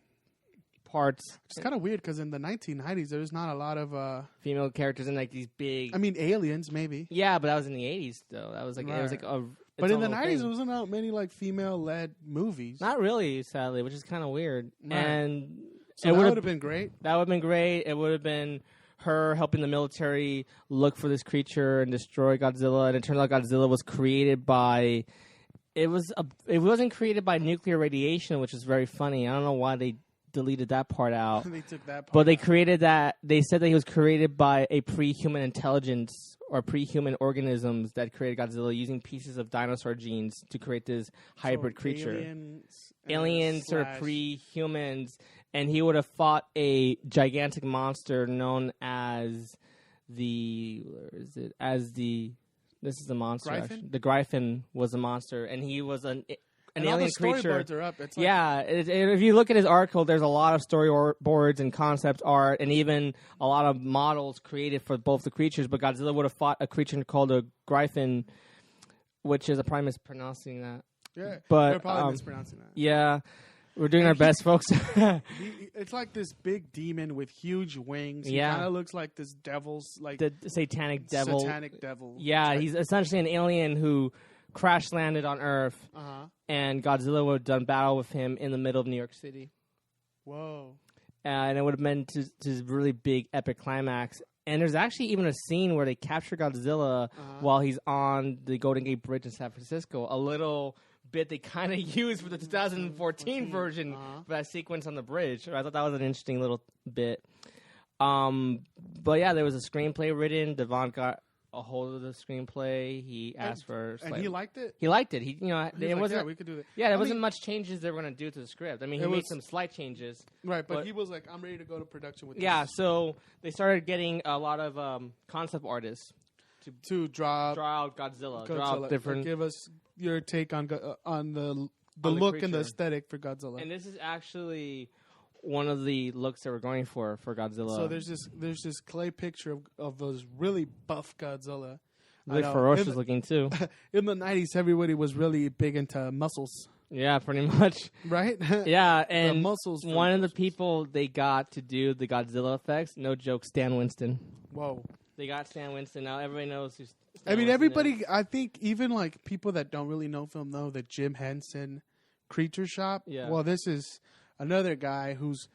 [SPEAKER 3] parts.
[SPEAKER 2] It's kind of weird because in the 1990s, there was not a lot of...
[SPEAKER 3] female characters in like these big...
[SPEAKER 2] I mean, aliens, maybe.
[SPEAKER 3] Yeah, but that was in the 80s, though. That was like...
[SPEAKER 2] Right.
[SPEAKER 3] It was like a...
[SPEAKER 2] But in the 90s, there wasn't that many like female-led movies.
[SPEAKER 3] Not really, sadly, which is kind of weird. Right. And...
[SPEAKER 2] So that would have been great.
[SPEAKER 3] That would have been great. It would have been her helping the military look for this creature and destroy Godzilla. And it turned out Godzilla was created by... It wasn't created by nuclear radiation, which is very funny. I don't know why they deleted that part out.
[SPEAKER 2] They took that part
[SPEAKER 3] But they
[SPEAKER 2] out.
[SPEAKER 3] created that... They said that he was created by a pre-human intelligence or pre-human organisms that created Godzilla using pieces of dinosaur genes to create this hybrid creature. Aliens or pre-humans... And he would have fought a gigantic monster known as the... This is the monster. Actually. The Gryphon was a monster. And he was an alien creature.
[SPEAKER 2] Storyboards are up. It's like
[SPEAKER 3] if you look at his article, there's a lot of storyboards and concept art and even a lot of models created for both the creatures. But Godzilla would have fought a creature called a Gryphon, which is... I'm probably mispronouncing that.
[SPEAKER 2] Yeah,
[SPEAKER 3] but,
[SPEAKER 2] they're probably mispronouncing that.
[SPEAKER 3] Yeah. We're doing our best, folks.
[SPEAKER 2] It's like this big demon with huge wings.
[SPEAKER 3] Yeah.
[SPEAKER 2] He kind of looks like this devil's... like
[SPEAKER 3] the satanic devil.
[SPEAKER 2] Satanic devil.
[SPEAKER 3] Yeah, he's essentially an alien who crash landed on Earth, and Godzilla would have done battle with him in the middle of New York City.
[SPEAKER 2] Whoa.
[SPEAKER 3] And it would have been to really big, epic climax. And there's actually even a scene where they capture Godzilla while he's on the Golden Gate Bridge in San Francisco. A little bit they kind of used for the 2014 version for that sequence on the bridge. I thought that was an interesting little bit. But yeah, there was a screenplay written. Do Bont got a hold of the screenplay. He asked for...
[SPEAKER 2] And he liked it?
[SPEAKER 3] He liked it. It wasn't...
[SPEAKER 2] Yeah, we could do that.
[SPEAKER 3] Yeah, there wasn't much changes they were going to do to the script. I mean, he made some slight changes.
[SPEAKER 2] Right, but he was like, I'm ready to go to production with this.
[SPEAKER 3] Yeah, so they started getting a lot of concept artists
[SPEAKER 2] to draw
[SPEAKER 3] out Godzilla. Draw out different...
[SPEAKER 2] Give us your take on the look and the aesthetic for Godzilla.
[SPEAKER 3] And this is actually one of the looks that we're going for Godzilla.
[SPEAKER 2] So there's this clay picture of those really buff Godzilla.
[SPEAKER 3] Really ferocious looking too.
[SPEAKER 2] In the 90s, everybody was really big into muscles.
[SPEAKER 3] Yeah, pretty much.
[SPEAKER 2] Right?
[SPEAKER 3] Yeah, and
[SPEAKER 2] the muscles.
[SPEAKER 3] One of the people they got to do the Godzilla effects, no joke, Stan Winston.
[SPEAKER 2] Whoa.
[SPEAKER 3] They got Stan Winston. Now everybody knows who's
[SPEAKER 2] everybody, I think even like people that don't really know film know the Jim Henson Creature Shop.
[SPEAKER 3] Yeah.
[SPEAKER 2] Well, this is another guy who's...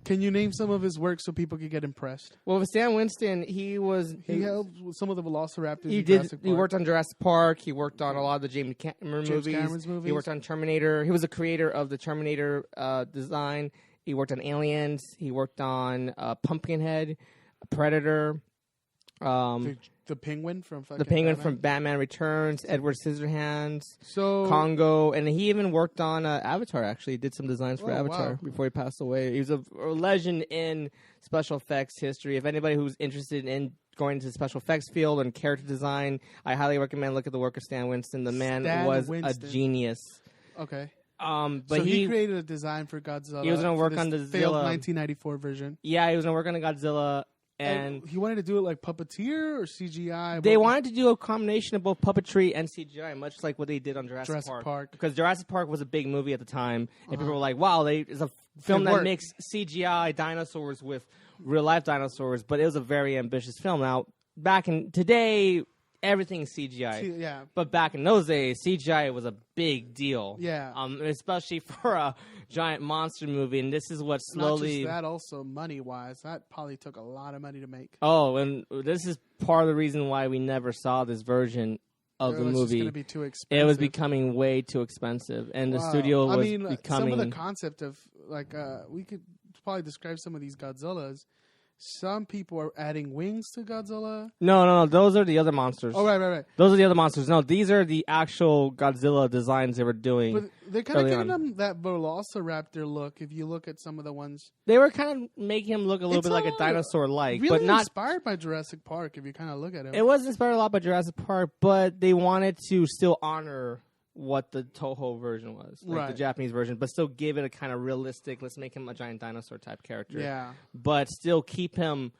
[SPEAKER 2] Can you name some of his work so people can get impressed?
[SPEAKER 3] Well, with Stan Winston, he
[SPEAKER 2] helped with some of the Velociraptors.
[SPEAKER 3] He worked on Jurassic Park. He worked on a lot of the James Cameron's movies. He worked on Terminator. He was the creator of the Terminator design. He worked on Aliens. He worked on Pumpkinhead, Predator.
[SPEAKER 2] The penguin from
[SPEAKER 3] Batman Returns, Edward Scissorhands,
[SPEAKER 2] so
[SPEAKER 3] Congo, and he even worked on Avatar. Actually, he did some designs for Avatar before he passed away. He was a legend in special effects history. If anybody who's interested in going into the special effects field and character design, I highly recommend look at the work of Stan Winston. The man was a genius.
[SPEAKER 2] Okay.
[SPEAKER 3] But
[SPEAKER 2] so he created a design for Godzilla.
[SPEAKER 3] He was going to work on the
[SPEAKER 2] failed 1994 version.
[SPEAKER 3] Yeah, he was going to work on the Godzilla. And
[SPEAKER 2] he wanted to do it like puppeteer or CGI.
[SPEAKER 3] They wanted to do a combination of both puppetry and CGI, much like what they did on Jurassic Park. Because Jurassic Park was a big movie at the time, and people were like, "Wow, it's a film that mixed CGI dinosaurs with real life dinosaurs." But it was a very ambitious film. Now, back in today, everything's CGI.
[SPEAKER 2] Yeah.
[SPEAKER 3] But back in those days, CGI was a big deal.
[SPEAKER 2] Yeah.
[SPEAKER 3] Especially for a giant monster movie, and this is what slowly.
[SPEAKER 2] Not just that, also money-wise, that probably took a lot of money to make.
[SPEAKER 3] Oh, and this is part of the reason why we never saw this version of the movie.
[SPEAKER 2] It was going to be too expensive.
[SPEAKER 3] It was becoming way too expensive, and the studio was becoming.
[SPEAKER 2] Some of the concept of we could probably describe some of these Godzillas. Some people are adding wings to Godzilla.
[SPEAKER 3] No. Those are the other monsters.
[SPEAKER 2] Oh, right.
[SPEAKER 3] Those are the other monsters. No, these are the actual Godzilla designs they were doing.
[SPEAKER 2] But they're kind of giving them that Velociraptor look. If you look at some of the ones,
[SPEAKER 3] they were kind of making him look a little bit like a dinosaur-like,
[SPEAKER 2] really
[SPEAKER 3] but not
[SPEAKER 2] inspired by Jurassic Park. If you kind of look at it,
[SPEAKER 3] it was inspired a lot by Jurassic Park, but they wanted to still honor what the Toho version was, like the Japanese version, but still give it a kind of realistic, let's make him a giant dinosaur type character.
[SPEAKER 2] Yeah.
[SPEAKER 3] But still keep him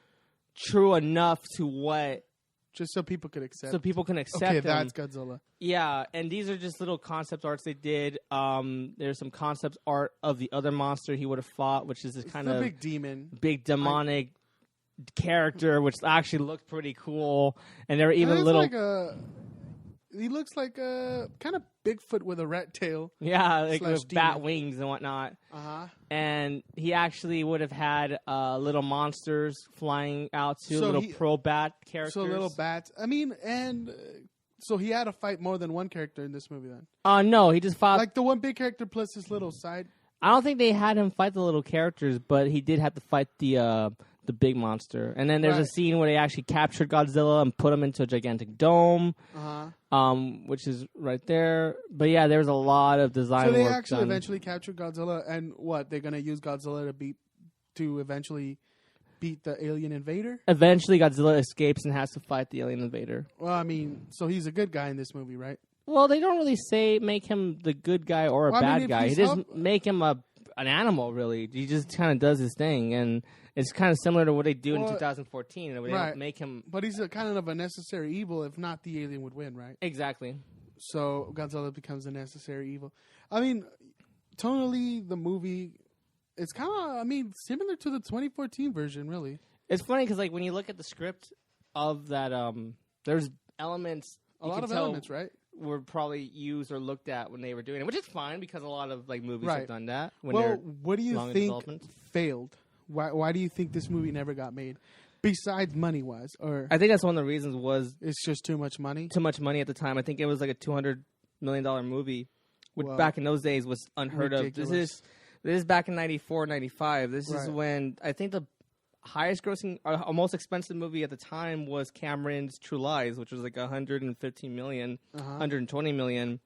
[SPEAKER 3] true enough to what...
[SPEAKER 2] Just so people could accept.
[SPEAKER 3] So people can accept him.
[SPEAKER 2] That's Godzilla.
[SPEAKER 3] Yeah, and these are just little concept arts they did. There's some concept art of the other monster he would have fought, which is this kind of...
[SPEAKER 2] big demon.
[SPEAKER 3] Big demonic character, which actually looked pretty cool. And there were even little...
[SPEAKER 2] He looks like a kind of Bigfoot with a rat tail.
[SPEAKER 3] Yeah, like with bat wings and whatnot. And he actually would have had little monsters flying out too, little pro bat characters.
[SPEAKER 2] So little bats. I mean, and so he had to fight more than one character in this movie then?
[SPEAKER 3] No, he just fought...
[SPEAKER 2] Like the one big character plus his little side?
[SPEAKER 3] I don't think they had him fight the little characters, but he did have to fight the big monster. And then there's a scene where they actually captured Godzilla and put him into a gigantic dome, which is right there. But yeah, there's a lot of design work.
[SPEAKER 2] So they actually eventually captured Godzilla, and what? They're going to use Godzilla to eventually beat the alien invader?
[SPEAKER 3] Eventually Godzilla escapes and has to fight the alien invader.
[SPEAKER 2] Well, I mean, so he's a good guy in this movie, right?
[SPEAKER 3] Well, they don't really make him the good guy or a bad guy. He just make him an animal, really. He just kind of does his thing, and it's kind of similar to what they do in 2014. They don't make him...
[SPEAKER 2] But he's a kind of a necessary evil. If not, the alien would win, right?
[SPEAKER 3] Exactly.
[SPEAKER 2] So Godzilla becomes a necessary evil. I mean, tonally, the movie, it's kind of, similar to the 2014 version, really.
[SPEAKER 3] It's funny because, when you look at the script of that, there's elements...
[SPEAKER 2] A lot of elements, right?
[SPEAKER 3] Were probably used or looked at when they were doing it, which is fine because a lot of movies have done that.
[SPEAKER 2] What do you think failed? Why do you think this movie never got made? Besides money-wise, or
[SPEAKER 3] I think that's one of the reasons was
[SPEAKER 2] it's just too much money.
[SPEAKER 3] Too much money at the time. I think it was like a $200 million movie, which back in those days was unheard of. This is back in 94, 95. This is when I think the highest grossing, most expensive movie at the time was Cameron's True Lies, which was like $115 million, $120 million.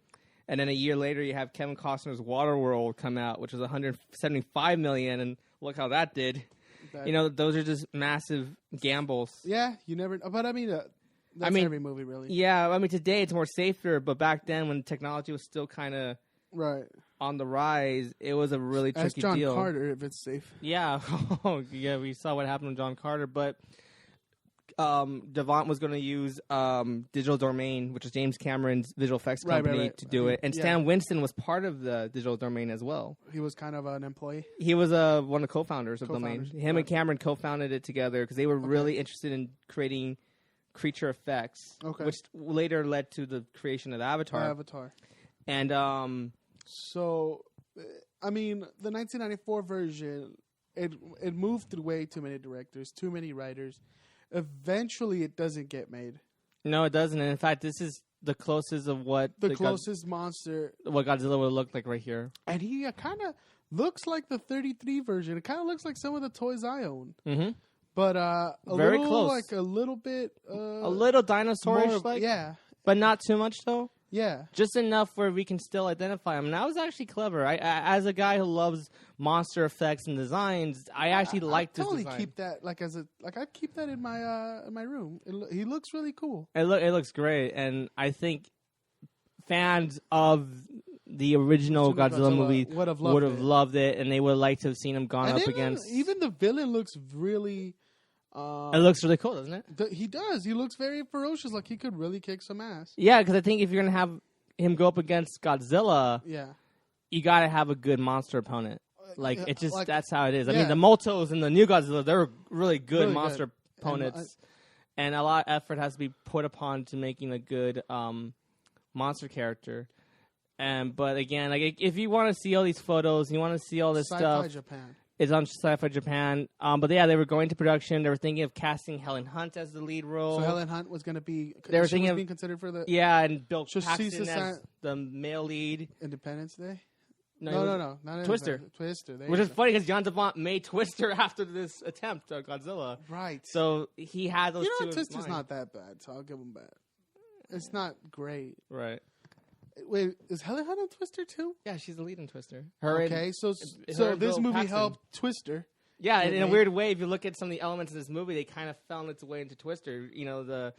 [SPEAKER 3] And then a year later, you have Kevin Costner's Waterworld come out, which was $175 million. And look how that did. Those are just massive gambles.
[SPEAKER 2] Yeah, you never... But that's every movie, really.
[SPEAKER 3] Yeah, today it's more safer. But back then, when technology was still kind of on the rise, it was a really tricky deal.
[SPEAKER 2] Ask John Carter if it's safe.
[SPEAKER 3] Yeah. Yeah, we saw what happened with John Carter. But Do Bont was going to use Digital Domain, which is James Cameron's visual effects company, to do it. And Stan Winston was part of the Digital Domain as well.
[SPEAKER 2] He was kind of an employee?
[SPEAKER 3] He was one of the co-founders of Domain. Him and Cameron co-founded it together because they were really interested in creating creature effects, which later led to the creation of Avatar. And...
[SPEAKER 2] So, the 1994 version, it moved through way too many directors, too many writers. Eventually, it doesn't get made.
[SPEAKER 3] No, it doesn't. And in fact, this is the closest of what...
[SPEAKER 2] The closest monster...
[SPEAKER 3] What Godzilla would look like right here.
[SPEAKER 2] And he kind of looks like the 33 version. It kind of looks like some of the toys I own.
[SPEAKER 3] Mm-hmm.
[SPEAKER 2] But
[SPEAKER 3] very close.
[SPEAKER 2] Like a little bit...
[SPEAKER 3] a little dinosaurish,
[SPEAKER 2] yeah.
[SPEAKER 3] But not too much, though.
[SPEAKER 2] Yeah.
[SPEAKER 3] Just enough where we can still identify him. And that was actually clever. I as a guy who loves monster effects and designs, I actually like this design.
[SPEAKER 2] Keep that I keep that in my room. He looks really cool.
[SPEAKER 3] It looks great, and I think fans of the original Godzilla movie would have loved it, and they would like to have seen him gone up against.
[SPEAKER 2] Even the villain looks really.
[SPEAKER 3] It looks really cool, doesn't it?
[SPEAKER 2] He does. He looks very ferocious, like he could really kick some ass.
[SPEAKER 3] Yeah, because I think if you're going to have him go up against Godzilla, you got to have a good monster opponent. That's how it is. I mean, the Moltos and the new Godzilla, they're really good monster opponents. and a lot of effort has to be put upon to making a good monster character. But again, like if you want to see all these photos, you want to see all this stuff.
[SPEAKER 2] Japan.
[SPEAKER 3] It's on Sci-Fi Japan. But yeah, they were going to production. They were thinking of casting Helen Hunt as the lead role.
[SPEAKER 2] So Helen Hunt was going to be.
[SPEAKER 3] They were thinking
[SPEAKER 2] being considered for the.
[SPEAKER 3] Yeah, and Bill
[SPEAKER 2] So she's
[SPEAKER 3] Paxton as the male lead.
[SPEAKER 2] Independence Day.
[SPEAKER 3] No,
[SPEAKER 2] not
[SPEAKER 3] Twister.
[SPEAKER 2] Twister.
[SPEAKER 3] Which is funny because Jon Do Bont made Twister after this attempt on Godzilla.
[SPEAKER 2] Right.
[SPEAKER 3] So he had those.
[SPEAKER 2] You know, Twister's not that bad, so I'll give him that. It's not great.
[SPEAKER 3] Right.
[SPEAKER 2] Wait, is Helen Hunt in Twister too?
[SPEAKER 3] Yeah, she's the lead in Twister.
[SPEAKER 2] So this movie helped Twister.
[SPEAKER 3] Yeah, in a weird way, if you look at some of the elements of this movie, they kind of found its way into Twister. You know,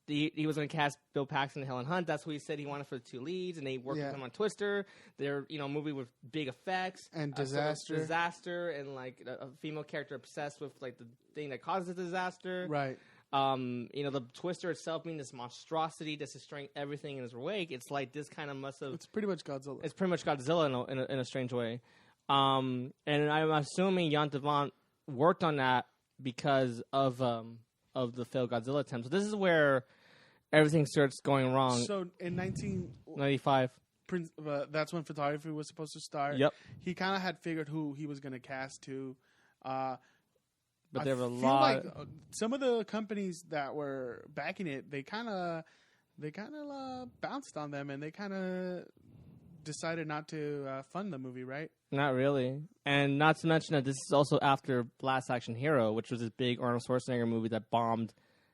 [SPEAKER 3] he was going to cast Bill Paxton and Helen Hunt. That's who he said he wanted for the two leads, and they worked with him on Twister. They're a movie with big effects
[SPEAKER 2] and disaster,
[SPEAKER 3] and like a female character obsessed with like the thing that causes the disaster.
[SPEAKER 2] Right.
[SPEAKER 3] The Twister itself being this monstrosity that's destroying everything in its wake. It's like this kind of must have.
[SPEAKER 2] It's pretty much Godzilla.
[SPEAKER 3] It's pretty much Godzilla in a strange way. And I'm assuming Jon Do Bont worked on that because of the failed Godzilla attempt. So this is where everything starts going wrong.
[SPEAKER 2] So in
[SPEAKER 3] 1995,
[SPEAKER 2] that's when photography was supposed to start.
[SPEAKER 3] Yep.
[SPEAKER 2] He kind of had figured who he was going to cast to.
[SPEAKER 3] But there were a
[SPEAKER 2] lot. Like some of the companies that were backing it, they kind of bounced on them, and they kind of decided not to fund the movie, right?
[SPEAKER 3] Not really. And not to mention that this is also after Last Action Hero, which was this big Arnold Schwarzenegger movie that bombed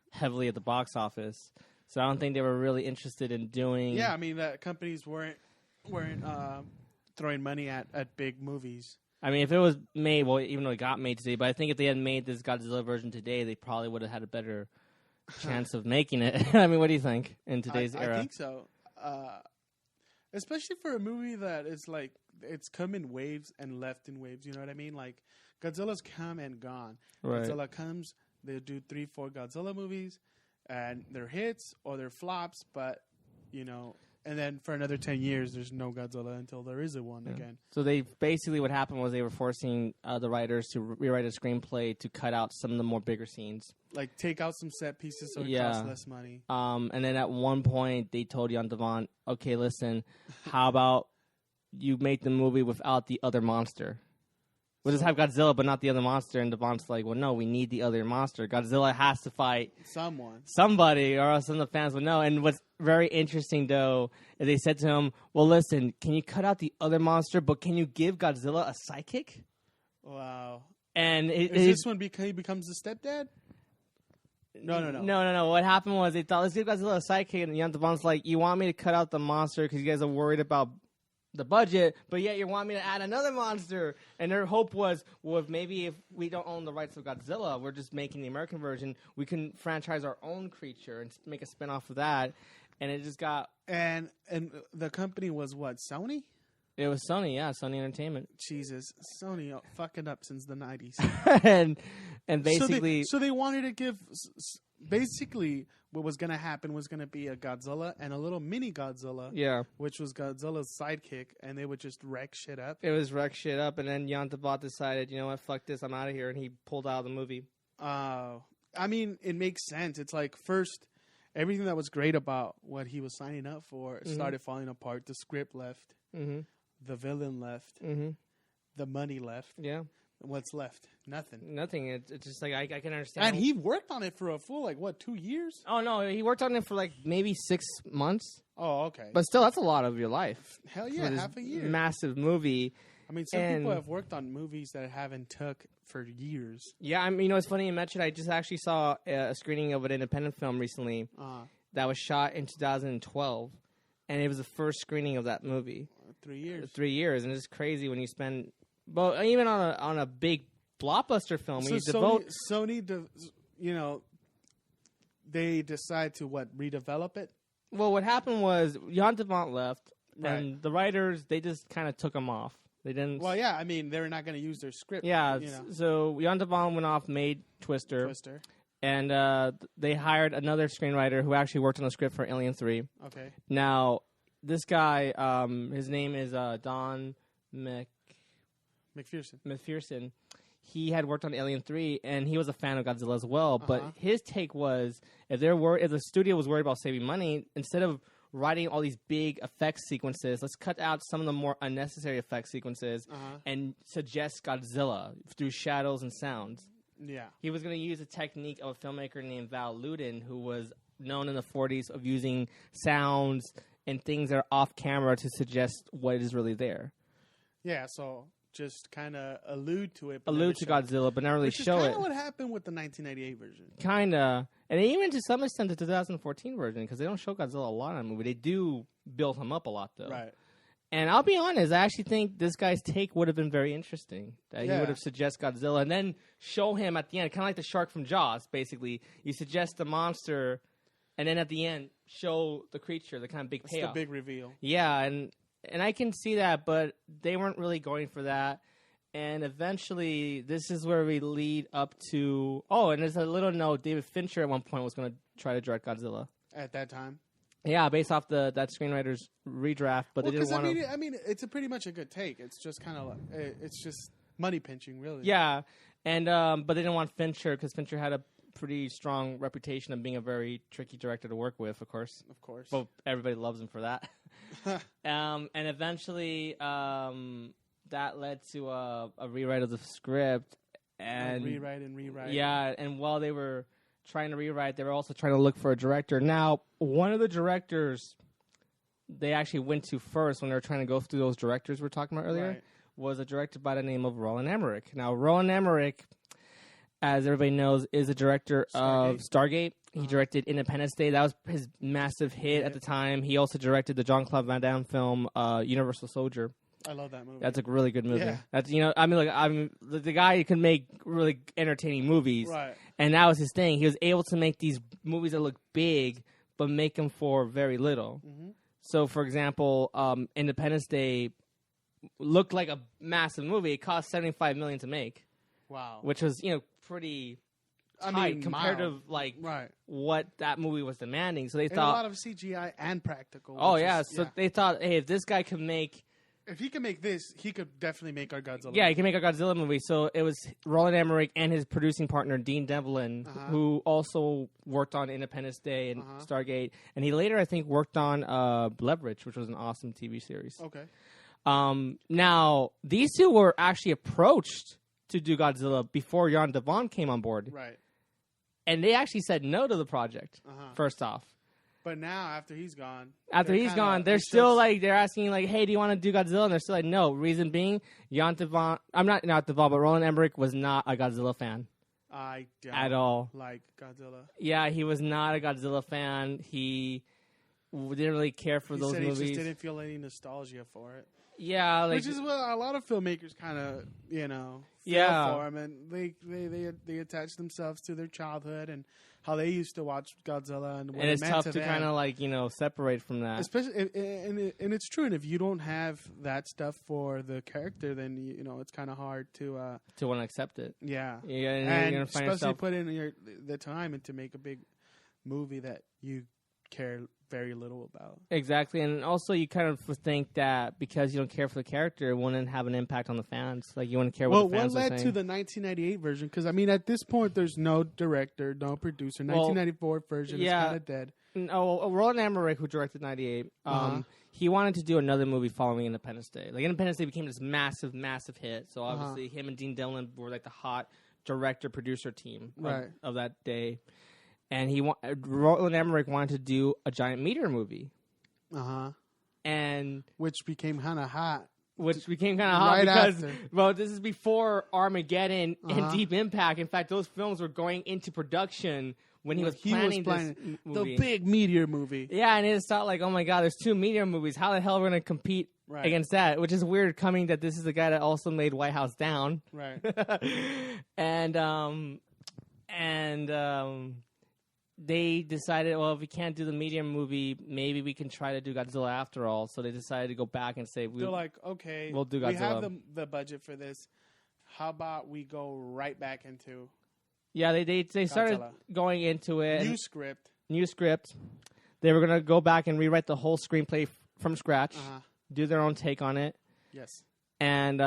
[SPEAKER 3] heavily at the box office. So I don't think they were really interested in doing...
[SPEAKER 2] Yeah, I mean, that companies weren't throwing money at big movies.
[SPEAKER 3] I mean, if it was made, well, even though it got made today, but I think if they had made this Godzilla version today, they probably would have had a better chance of making it. I mean, what do you think in today's era?
[SPEAKER 2] I think so. Especially for a movie that is like, it's come in waves and left in waves, you know what I mean? Like, Godzilla's come and gone. Right. Godzilla comes, they do 3-4 Godzilla movies, and they're hits or they're flops, but, you know... And then for another 10 years, there's no Godzilla until there is a one again. So
[SPEAKER 3] they basically, what happened was they were forcing the writers to rewrite a screenplay to cut out some of the more bigger scenes.
[SPEAKER 2] Like take out some set pieces so it costs less money.
[SPEAKER 3] And then at one point, they told Jon Do Bont, okay, listen, how about you make the movie without the other monster? We'll just have Godzilla, but not the other monster. And Do Bont's like, well, no, we need the other monster. Godzilla has to fight somebody, or else some of the fans would know. And what's very interesting, though, is they said to him, well, listen, can you cut out the other monster, but can you give Godzilla a sidekick?
[SPEAKER 2] Wow.
[SPEAKER 3] And
[SPEAKER 2] is this when he becomes the stepdad? No.
[SPEAKER 3] What happened was they thought, let's give Godzilla a sidekick. And Jon Do Bont's like, you want me to cut out the monster because you guys are worried about the budget, but yet you want me to add another monster. And their hope was, well, if we don't own the rights of Godzilla, we're just making the American version, we can franchise our own creature and make a spin-off of that. And it just got...
[SPEAKER 2] And the company was what, Sony?
[SPEAKER 3] It was Sony, yeah, Sony Entertainment.
[SPEAKER 2] Jesus, Sony fucking up since the 90s.
[SPEAKER 3] and basically...
[SPEAKER 2] So they wanted to give... Basically, what was going to happen was going to be a Godzilla and a little mini Godzilla.
[SPEAKER 3] Yeah.
[SPEAKER 2] Which was Godzilla's sidekick, and they would just wreck shit up.
[SPEAKER 3] It was wreck shit up, and then Jon Do Bont decided, you know what, fuck this, I'm out of here, and he pulled out of the movie.
[SPEAKER 2] I mean, it makes sense. It's like, first, everything that was great about what he was signing up for started falling apart. The script left. Mm-hmm. The villain left. Mm-hmm. The money left.
[SPEAKER 3] Yeah.
[SPEAKER 2] What's left?
[SPEAKER 3] Nothing. It's just like I can understand.
[SPEAKER 2] And he worked on it for a full 2 years?
[SPEAKER 3] Oh no, he worked on it for maybe 6 months.
[SPEAKER 2] Oh, okay.
[SPEAKER 3] But still, that's a lot of your life.
[SPEAKER 2] Hell yeah, half a year.
[SPEAKER 3] Massive movie.
[SPEAKER 2] I mean, some people have worked on movies that haven't took for years.
[SPEAKER 3] Yeah, I mean, it's funny you mentioned. I just actually saw a screening of an independent film recently that was shot in 2012, and it was the first screening of that movie.
[SPEAKER 2] 3 years.
[SPEAKER 3] 3 years, and it's crazy when you spend. But even on a big blockbuster film, when you devote
[SPEAKER 2] Sony, they decide to redevelop it.
[SPEAKER 3] Well, what happened was Jon Do Bont left, and the writers they just kind of took him off. They didn't.
[SPEAKER 2] Well, yeah, I mean they were not going to use their script.
[SPEAKER 3] Yeah, so Jon Do Bont went off, made Twister, and they hired another screenwriter who actually worked on the script for Alien 3.
[SPEAKER 2] Okay.
[SPEAKER 3] Now this guy, his name is Don McPherson. he had worked on Alien 3, and he was a fan of Godzilla as well. But his take was, if the studio was worried about saving money, instead of writing all these big effects sequences, let's cut out some of the more unnecessary effects sequences and suggest Godzilla through shadows and sounds.
[SPEAKER 2] Yeah.
[SPEAKER 3] He was going to use a technique of a filmmaker named Val Lewton, who was known in the 40s of using sounds and things that are off camera to suggest what is really there.
[SPEAKER 2] Yeah, so just kind of allude to it.
[SPEAKER 3] Allude to Godzilla, but not really show it.
[SPEAKER 2] Which is kind of what happened with the 1998 version.
[SPEAKER 3] Kind of. And even to some extent the 2014 version, because they don't show Godzilla a lot in the movie. They do build him up a lot, though.
[SPEAKER 2] Right.
[SPEAKER 3] And I'll be honest, I actually think this guy's take would have been very interesting. That he would have suggested Godzilla and then show him at the end, kind of like the shark from Jaws, basically. You suggest the monster, and then at the end, show the creature, the kind of big payoff.
[SPEAKER 2] It's the big reveal.
[SPEAKER 3] Yeah, and I can see that, but they weren't really going for that. And eventually, this is where we lead up to... Oh, and there's a little note. David Fincher at one point was going to try to direct Godzilla.
[SPEAKER 2] At that time?
[SPEAKER 3] Yeah, based off that screenwriter's redraft, but they didn't want to...
[SPEAKER 2] I mean, it's pretty much a good take. It's just kind of like... It's just money pinching, really.
[SPEAKER 3] Yeah, and but they didn't want Fincher, because Fincher had a pretty strong reputation of being a very tricky director to work with, of course.
[SPEAKER 2] Of course.
[SPEAKER 3] Well, everybody loves him for that. And eventually... that led to a rewrite of the script. And
[SPEAKER 2] rewrite.
[SPEAKER 3] Yeah, and while they were trying to rewrite, they were also trying to look for a director. Now, one of the directors they actually went to first when they were trying to go through those directors we were talking about earlier was a director by the name of Roland Emmerich. Now, Roland Emmerich, as everybody knows, is a director of Stargate. He directed Independence Day. That was his massive hit at the time. He also directed the Jean-Claude Van Damme film Universal Soldier.
[SPEAKER 2] I love that movie.
[SPEAKER 3] That's a really good movie.
[SPEAKER 2] Yeah.
[SPEAKER 3] That's the guy who can make really entertaining movies,
[SPEAKER 2] right?
[SPEAKER 3] And that was his thing. He was able to make these movies that look big, but make them for very little. Mm-hmm. So, for example, Independence Day looked like a massive movie. It cost $75 million to make.
[SPEAKER 2] Wow,
[SPEAKER 3] which was pretty tight compared to what that movie was demanding. So they thought
[SPEAKER 2] a lot of CGI and practical.
[SPEAKER 3] Oh yeah, they thought, hey, if this guy can make.
[SPEAKER 2] If he can make this, he could definitely make our Godzilla.
[SPEAKER 3] Yeah, he can make a Godzilla movie. So it was Roland Emmerich and his producing partner, Dean Devlin, who also worked on Independence Day and Stargate. And he later, I think, worked on Leverage, which was an awesome TV series.
[SPEAKER 2] Okay.
[SPEAKER 3] Now, these two were actually approached to do Godzilla before Jon Do Bont came on board.
[SPEAKER 2] Right.
[SPEAKER 3] And they actually said no to the project, first off.
[SPEAKER 2] But now, after he's gone...
[SPEAKER 3] they're still, they're asking, hey, do you want to do Godzilla? And they're still like, no. Reason being, Jon Do Bont... I'm not Do Bont, but Roland Emmerich was not a Godzilla fan.
[SPEAKER 2] I don't
[SPEAKER 3] at all
[SPEAKER 2] like Godzilla.
[SPEAKER 3] Yeah, he was not a Godzilla fan. He didn't really care for those movies.
[SPEAKER 2] He just didn't feel any nostalgia for it.
[SPEAKER 3] Yeah,
[SPEAKER 2] which is what a lot of filmmakers kind of, feel for them, and they attach themselves to their childhood and how they used to watch Godzilla, and what
[SPEAKER 3] it's
[SPEAKER 2] it meant
[SPEAKER 3] tough to kind of separate from that.
[SPEAKER 2] Especially, and it's true. And if you don't have that stuff for the character, then it's kind of hard to want
[SPEAKER 3] to accept it.
[SPEAKER 2] Yeah,
[SPEAKER 3] and you're
[SPEAKER 2] especially put in the time and to make a big movie that you care very little about.
[SPEAKER 3] Exactly, and also you kind of think that because you don't care for the character, it wouldn't have an impact on the fans. You wouldn't care what the fans
[SPEAKER 2] what
[SPEAKER 3] were
[SPEAKER 2] led
[SPEAKER 3] saying.
[SPEAKER 2] to the 1998 version? Because, at this point, there's no director, no producer. 1994 version is kind of dead.
[SPEAKER 3] No, Roland Emmerich, who directed 98, he wanted to do another movie following Independence Day. Independence Day became this massive, massive hit. So, obviously, him and Dean Dillon were the hot director-producer team of that day. And Roland Emmerich wanted to do a giant meteor movie. And
[SPEAKER 2] which became kind of hot.
[SPEAKER 3] Because this is before Armageddon and Deep Impact. In fact, those films were going into production when he was planning this movie.
[SPEAKER 2] The big meteor movie.
[SPEAKER 3] Yeah, and it's thought oh my God, there's 2 meteor movies. How the hell are we going to compete against that? Which is weird, coming that this is the guy that also made White House Down.
[SPEAKER 2] Right.
[SPEAKER 3] They decided, well, if we can't do the meteor movie, maybe we can try to do Godzilla after all. So they decided to go back and say,
[SPEAKER 2] they're like, okay,
[SPEAKER 3] we'll do Godzilla.
[SPEAKER 2] We have the budget for this. How about we go right back into
[SPEAKER 3] Yeah, they started
[SPEAKER 2] Godzilla.
[SPEAKER 3] Going into it.
[SPEAKER 2] New script.
[SPEAKER 3] They were going to go back and rewrite the whole screenplay from scratch, do their own take on it.
[SPEAKER 2] Yes.
[SPEAKER 3] And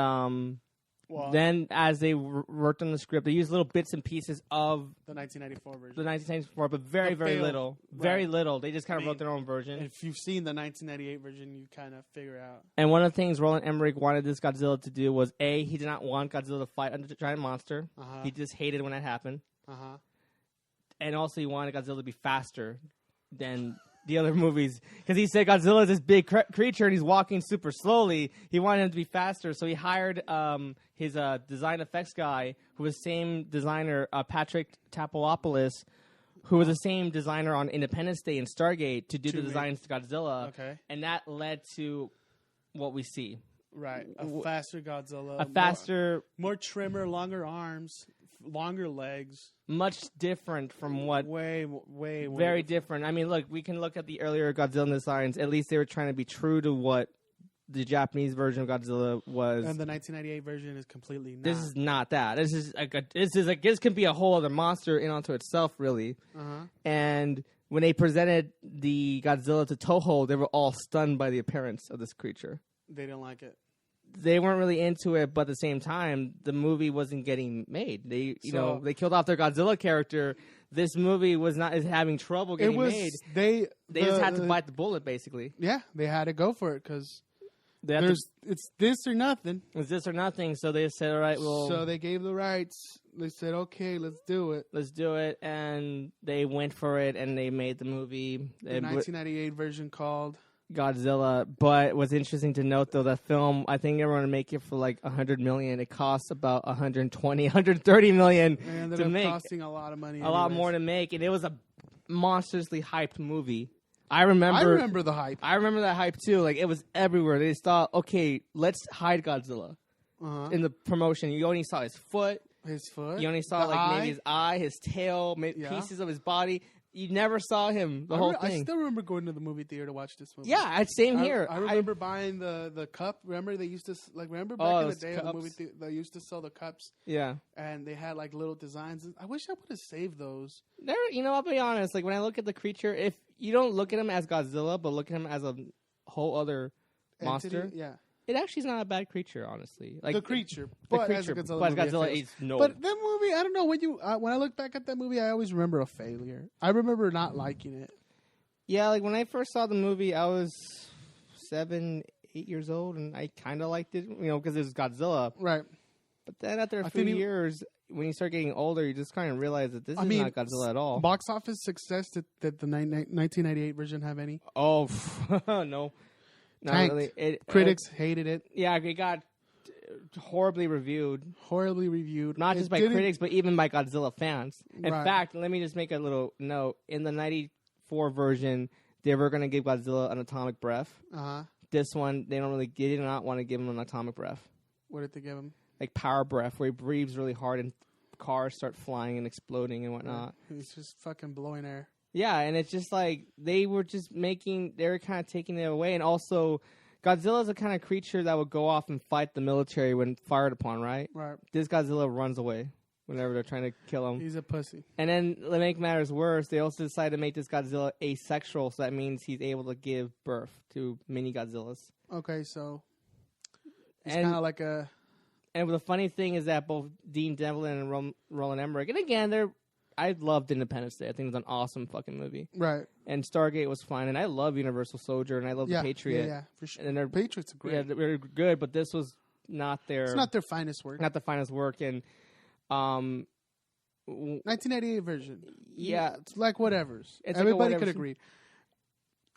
[SPEAKER 2] Well,
[SPEAKER 3] then, as they worked on the script, they used little bits and pieces of
[SPEAKER 2] the 1994 version.
[SPEAKER 3] the 1994, but very, very little. Very little. They just kind of wrote their own version.
[SPEAKER 2] If you've seen the 1998 version, you kind of figure out.
[SPEAKER 3] And one of the things Roland Emmerich wanted this Godzilla to do was, A, he did not want Godzilla to fight a giant monster. He just hated when that happened. And also he wanted Godzilla to be faster than the other movies. Because he said Godzilla is this big creature and he's walking super slowly. He wanted him to be faster. So he hired his design effects guy, who was the same designer, Patrick Tapolopoulos, who was the same designer on Independence Day and Stargate, to do the designs to Godzilla.
[SPEAKER 2] Okay.
[SPEAKER 3] And that led to what we see.
[SPEAKER 2] Right. A faster Godzilla.
[SPEAKER 3] A faster...
[SPEAKER 2] More trimmer, longer arms, longer legs.
[SPEAKER 3] Much different from what...
[SPEAKER 2] Way.
[SPEAKER 3] Very different. I mean, look, we can look at the earlier Godzilla designs. At least they were trying to be true to what the Japanese version of Godzilla was.
[SPEAKER 2] And the 1998 version is completely not.
[SPEAKER 3] This is not that. This can be a whole other monster in onto itself, really. And when they presented the Godzilla to Toho, they were all stunned by the appearance of this creature.
[SPEAKER 2] They didn't like it.
[SPEAKER 3] They weren't really into it, but at the same time, the movie wasn't getting made. They killed off their Godzilla character. This movie is having trouble getting made. They just had to bite the bullet, basically.
[SPEAKER 2] Yeah, they had to go for it because it's this or nothing.
[SPEAKER 3] It's this or nothing. So they said, all right, well.
[SPEAKER 2] So they gave the rights. They said, okay, let's do it.
[SPEAKER 3] Let's do it. And they went for it, and they made the movie.
[SPEAKER 2] The 1998 version called
[SPEAKER 3] Godzilla. But what's interesting to note, though, that film, I think they were going to make it for like $100 million. It cost about $130 million
[SPEAKER 2] to make. It ended up costing a lot of money.
[SPEAKER 3] A lot more to make. And it was a monstrously hyped movie. I remember
[SPEAKER 2] the hype.
[SPEAKER 3] I remember that hype, too. Like, it was everywhere. They just thought, okay, let's hide Godzilla. In the promotion, you only saw his foot. You only saw maybe his eye, his tail, pieces of his body. You never saw him whole thing.
[SPEAKER 2] I still remember going to the movie theater to watch this movie.
[SPEAKER 3] Yeah, same here.
[SPEAKER 2] I remember buying the cup. Remember they used to remember back in the day at the movie theater, they used to sell the cups.
[SPEAKER 3] Yeah,
[SPEAKER 2] and they had like little designs. I wish I would have saved those.
[SPEAKER 3] I'll be honest. Like when I look at the creature, if you don't look at him as Godzilla, but look at him as a whole other monster, it actually is not a bad creature, honestly. Like
[SPEAKER 2] the creature, but as a
[SPEAKER 3] Godzilla is no.
[SPEAKER 2] But that movie, I don't know when I look back at that movie, I always remember a failure. I remember not liking it.
[SPEAKER 3] Yeah, like when I first saw the movie, I was 7, 8 years old, and I kind of liked it, because it was Godzilla.
[SPEAKER 2] Right.
[SPEAKER 3] But then after a few years, when you start getting older, you just kind of realize that this is not Godzilla at all.
[SPEAKER 2] Box office success, did the 1998 version have any?
[SPEAKER 3] Oh, no. Not really.
[SPEAKER 2] Critics hated it.
[SPEAKER 3] Yeah, it got horribly reviewed. Not just by critics, but even by Godzilla fans. In fact, let me just make a little note. In the 94 version, they were going to give Godzilla an atomic breath. This one, they did not want to give him an atomic breath.
[SPEAKER 2] What did they give him?
[SPEAKER 3] Like power breath, where he breathes really hard and cars start flying and exploding and whatnot.
[SPEAKER 2] He's just fucking blowing air.
[SPEAKER 3] Yeah, and it's just like they were kind of taking it away. And also, Godzilla's a kind of creature that would go off and fight the military when fired upon, right?
[SPEAKER 2] Right.
[SPEAKER 3] This Godzilla runs away whenever they're trying to kill him.
[SPEAKER 2] He's a pussy.
[SPEAKER 3] And then, to make matters worse, they also decided to make this Godzilla asexual, so that means he's able to give birth to mini Godzillas.
[SPEAKER 2] Okay, so it's kind of like a...
[SPEAKER 3] And the funny thing is that both Dean Devlin and Roland Emmerich, and again, I loved Independence Day. I think it was an awesome fucking movie.
[SPEAKER 2] Right.
[SPEAKER 3] And Stargate was fine. And I love Universal Soldier. And I love The Patriot.
[SPEAKER 2] Yeah, for sure.
[SPEAKER 3] And
[SPEAKER 2] Patriots are great.
[SPEAKER 3] Yeah, they're good. But this was not their...
[SPEAKER 2] It's not their finest work.
[SPEAKER 3] Not the finest work. And...
[SPEAKER 2] 1988 version.
[SPEAKER 3] Yeah.
[SPEAKER 2] It's like whatever's. Everybody could agree.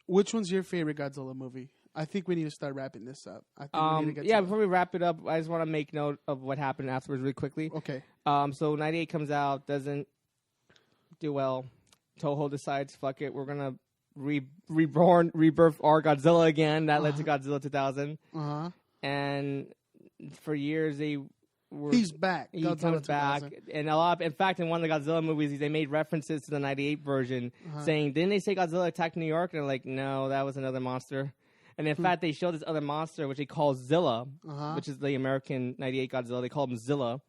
[SPEAKER 2] Which one's your favorite Godzilla movie? I think we need to start wrapping this up. I think we need to get
[SPEAKER 3] before we wrap it up, I just want to make note of what happened afterwards really quickly.
[SPEAKER 2] Okay.
[SPEAKER 3] So 98 comes out, doesn't do well. Toho decides, fuck it, we're going to rebirth our Godzilla again. That led to Godzilla 2000. And for years,
[SPEAKER 2] he's back.
[SPEAKER 3] He comes back. And in fact, in one of the Godzilla movies, they made references to the 98 version, saying, didn't they say Godzilla attacked New York? And they're like, no, that was another monster. And in fact, they showed this other monster, which they call Zilla, which is the American 98 Godzilla. They call him Zilla.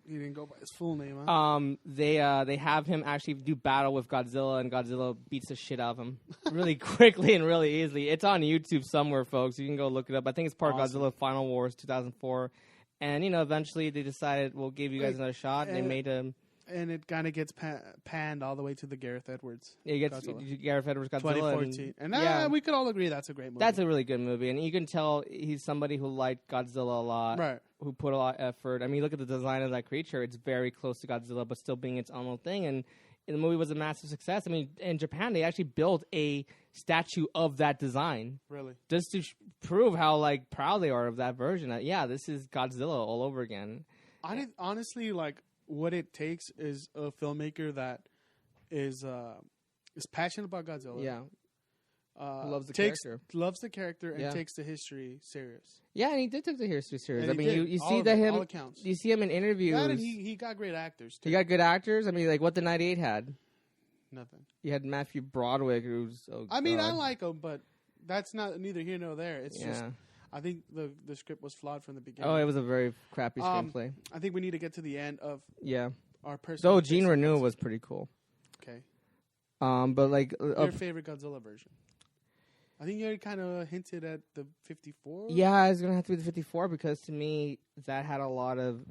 [SPEAKER 2] He didn't go by his full name, huh?
[SPEAKER 3] They have him actually do battle with Godzilla, and Godzilla beats the shit out of him really quickly and really easily. It's on YouTube somewhere, folks. You can go look it up. I think it's part of Godzilla Final Wars 2004. And, eventually they decided, we'll give you guys another shot. And they made a...
[SPEAKER 2] And it kind of gets panned all the way to the Gareth Edwards.
[SPEAKER 3] It gets Gareth Edwards Godzilla.
[SPEAKER 2] 2014. And we could all agree that's a great movie.
[SPEAKER 3] That's a really good movie. And you can tell he's somebody who liked Godzilla a lot.
[SPEAKER 2] Right.
[SPEAKER 3] Who put a lot of effort. I mean, look at the design of that creature. It's very close to Godzilla, but still being its own little thing. And the movie was a massive success. I mean, in Japan, they actually built a statue of that design.
[SPEAKER 2] Really?
[SPEAKER 3] Just to prove how, proud they are of that version. This is Godzilla all over again.
[SPEAKER 2] Honestly, what it takes is a filmmaker that is passionate about Godzilla.
[SPEAKER 3] Yeah. Loves the character
[SPEAKER 2] and takes the history serious.
[SPEAKER 3] Yeah, and he did take the history serious.
[SPEAKER 2] And
[SPEAKER 3] I mean, you see
[SPEAKER 2] all accounts.
[SPEAKER 3] You see him in interviews.
[SPEAKER 2] And he got great actors too.
[SPEAKER 3] He got good actors. I mean, what the 98 had.
[SPEAKER 2] Nothing.
[SPEAKER 3] You had Matthew Broderick, who's.
[SPEAKER 2] I like him, but that's neither here nor there. It's just. I think the script was flawed from the beginning.
[SPEAKER 3] Oh, it was a very crappy screenplay.
[SPEAKER 2] I think we need to get to the end of our personal.
[SPEAKER 3] Though Gene Renu was pretty cool.
[SPEAKER 2] Okay.
[SPEAKER 3] But
[SPEAKER 2] your favorite Godzilla version? I think you already kind of hinted at the 54.
[SPEAKER 3] Yeah, it's gonna have to be the 54 because to me that had a lot of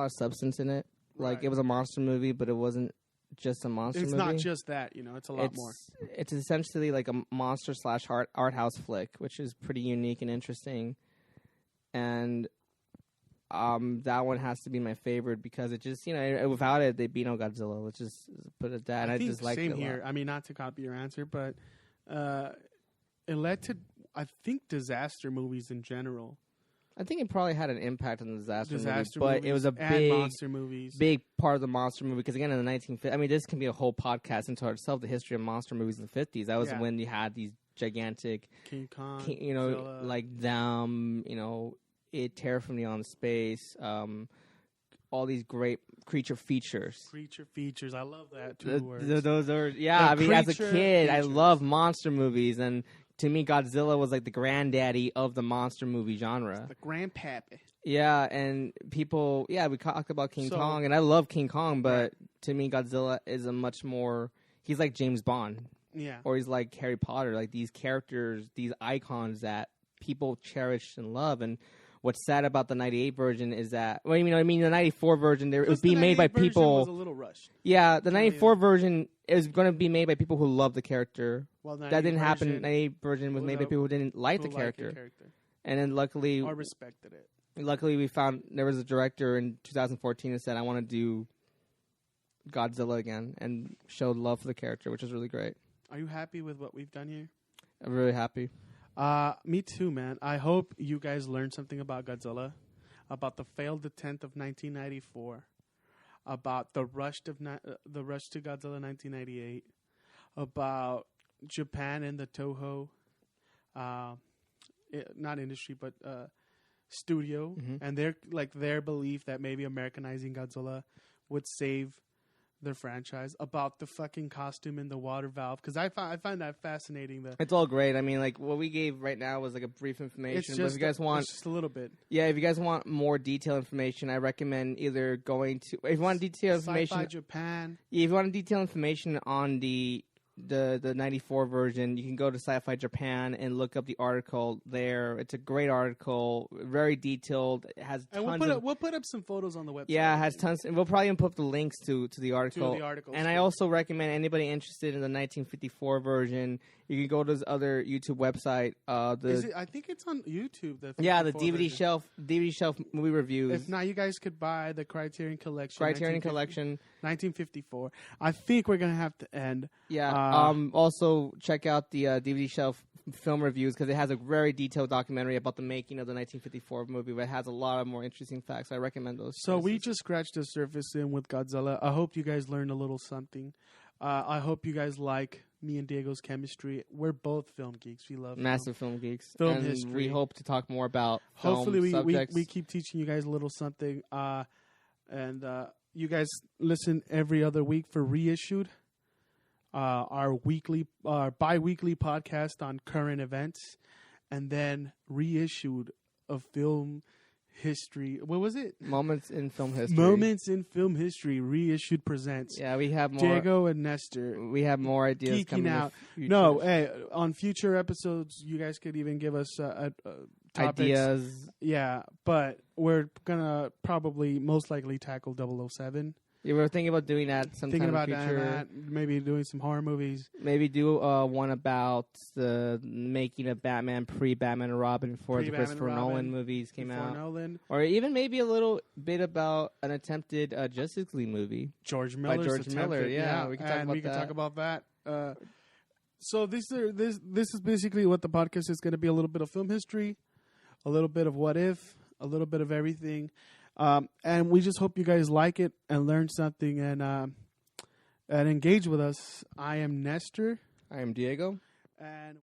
[SPEAKER 3] substance in it.
[SPEAKER 2] Right.
[SPEAKER 3] It was a monster movie, but it wasn't just a monster movie.
[SPEAKER 2] It's not just that, it's a lot more.
[SPEAKER 3] It's essentially like a monster / art house flick, which is pretty unique and interesting. And that one has to be my favorite because it just, without it, they'd be no Godzilla. Let's just put it at that.
[SPEAKER 2] I think
[SPEAKER 3] just like
[SPEAKER 2] same here. I mean, not to copy your answer, but it led to, I think, disaster movies in general.
[SPEAKER 3] I think it probably had an impact on the disaster movies, but
[SPEAKER 2] movies
[SPEAKER 3] it was a
[SPEAKER 2] monster movies.
[SPEAKER 3] Big part of the monster movie. Because again, in the 1950s, I mean, this can be a whole podcast into itself. The history of monster movies in the 50s. That was when you had these gigantic
[SPEAKER 2] King Kong,
[SPEAKER 3] like them, it Terror from Beyond Space, all these great creature features.
[SPEAKER 2] Creature features, I love that. Two words.
[SPEAKER 3] Those are I mean, as a kid, I love monster movies and. To me, Godzilla was like the granddaddy of the monster movie genre.
[SPEAKER 2] The grandpappy.
[SPEAKER 3] Yeah, and people, we talked about King Kong, and I love King Kong, but to me, Godzilla is a much more, he's like James Bond.
[SPEAKER 2] Yeah.
[SPEAKER 3] Or he's like Harry Potter, like these characters, these icons that people cherish and love. And what's sad about the 98 version is that, the 94 version, it was being made by people.
[SPEAKER 2] Was a little rushed.
[SPEAKER 3] Yeah, the 94 version is going to be made by people who love the character.
[SPEAKER 2] Well,
[SPEAKER 3] that didn't happen. The 98 version was made by people who didn't like the character. And then luckily...
[SPEAKER 2] Or respected it.
[SPEAKER 3] Luckily, we found there was a director in 2014 that said, I want to do Godzilla again, and showed love for the character, which is really great.
[SPEAKER 2] Are you happy with what we've done here?
[SPEAKER 3] I'm really happy.
[SPEAKER 2] Me too, man. I hope you guys learned something about Godzilla, about the failed attempt of 1994, about the rush to Godzilla 1998, about Japan and the Toho, not industry, but studio, and their belief that maybe Americanizing Godzilla would save their franchise, about the fucking costume in the water valve, because I find that fascinating.
[SPEAKER 3] It's all great. I mean, what we gave right now was a brief information. But if you guys want,
[SPEAKER 2] it's just a little bit.
[SPEAKER 3] Yeah, if you guys want more detailed information, I recommend either going to. If you want detailed information,
[SPEAKER 2] Sci-Fi Japan.
[SPEAKER 3] Yeah, if you want detailed information on the 94 version, you can go to Sci-Fi Japan and look up the article there. It's a great article, very detailed. It has tons
[SPEAKER 2] we'll put up some photos on the website.
[SPEAKER 3] Yeah, it has tons. And we'll probably even put up the links to the article. And I also recommend anybody interested in the 1954 version, you can go to this other YouTube website.
[SPEAKER 2] I think it's on YouTube.
[SPEAKER 3] The DVD shelf movie reviews.
[SPEAKER 2] If not, you guys could buy the Criterion Collection. 1954. I think we're gonna have to end.
[SPEAKER 3] Yeah. Also check out the DVD shelf film reviews because it has a very detailed documentary about the making of the 1954 movie, but it has a lot of more interesting facts. I recommend those.
[SPEAKER 2] So we just scratched the surface in with Godzilla. I hope you guys learned a little something. I hope you guys like me and Diego's chemistry. We're both film geeks. We love
[SPEAKER 3] massive film geeks.
[SPEAKER 2] Film history.
[SPEAKER 3] We hope to talk more about film
[SPEAKER 2] Hopefully
[SPEAKER 3] subjects.
[SPEAKER 2] we keep teaching you guys a little something. And you guys listen every other week for Reissued, our bi-weekly podcast on current events, and then Reissued of film history. What was it?
[SPEAKER 3] Moments in Film History.
[SPEAKER 2] Moments in Film History. Reissued presents.
[SPEAKER 3] Yeah, we have more.
[SPEAKER 2] Diego and Nestor.
[SPEAKER 3] We have more ideas
[SPEAKER 2] coming out. No, hey, on future episodes, you guys could even give us topics.
[SPEAKER 3] Ideas.
[SPEAKER 2] Yeah, but we're gonna probably most likely tackle 007.
[SPEAKER 3] Yeah, we were thinking about doing that sometime in the future.
[SPEAKER 2] That, maybe doing some horror movies.
[SPEAKER 3] Maybe do one about the making of Batman, pre-Batman and Robin, before the Christopher Nolan movies came out.
[SPEAKER 2] Nolan.
[SPEAKER 3] Or even maybe a little bit about an attempted Justice League movie.
[SPEAKER 2] George Miller.
[SPEAKER 3] Yeah, we can talk about
[SPEAKER 2] that. So this is basically what the podcast is going to be: a little bit of film history, a little bit of what if, a little bit of everything. And we just hope you guys like it and learn something and engage with us. I am Nestor.
[SPEAKER 3] I am Diego.
[SPEAKER 2] And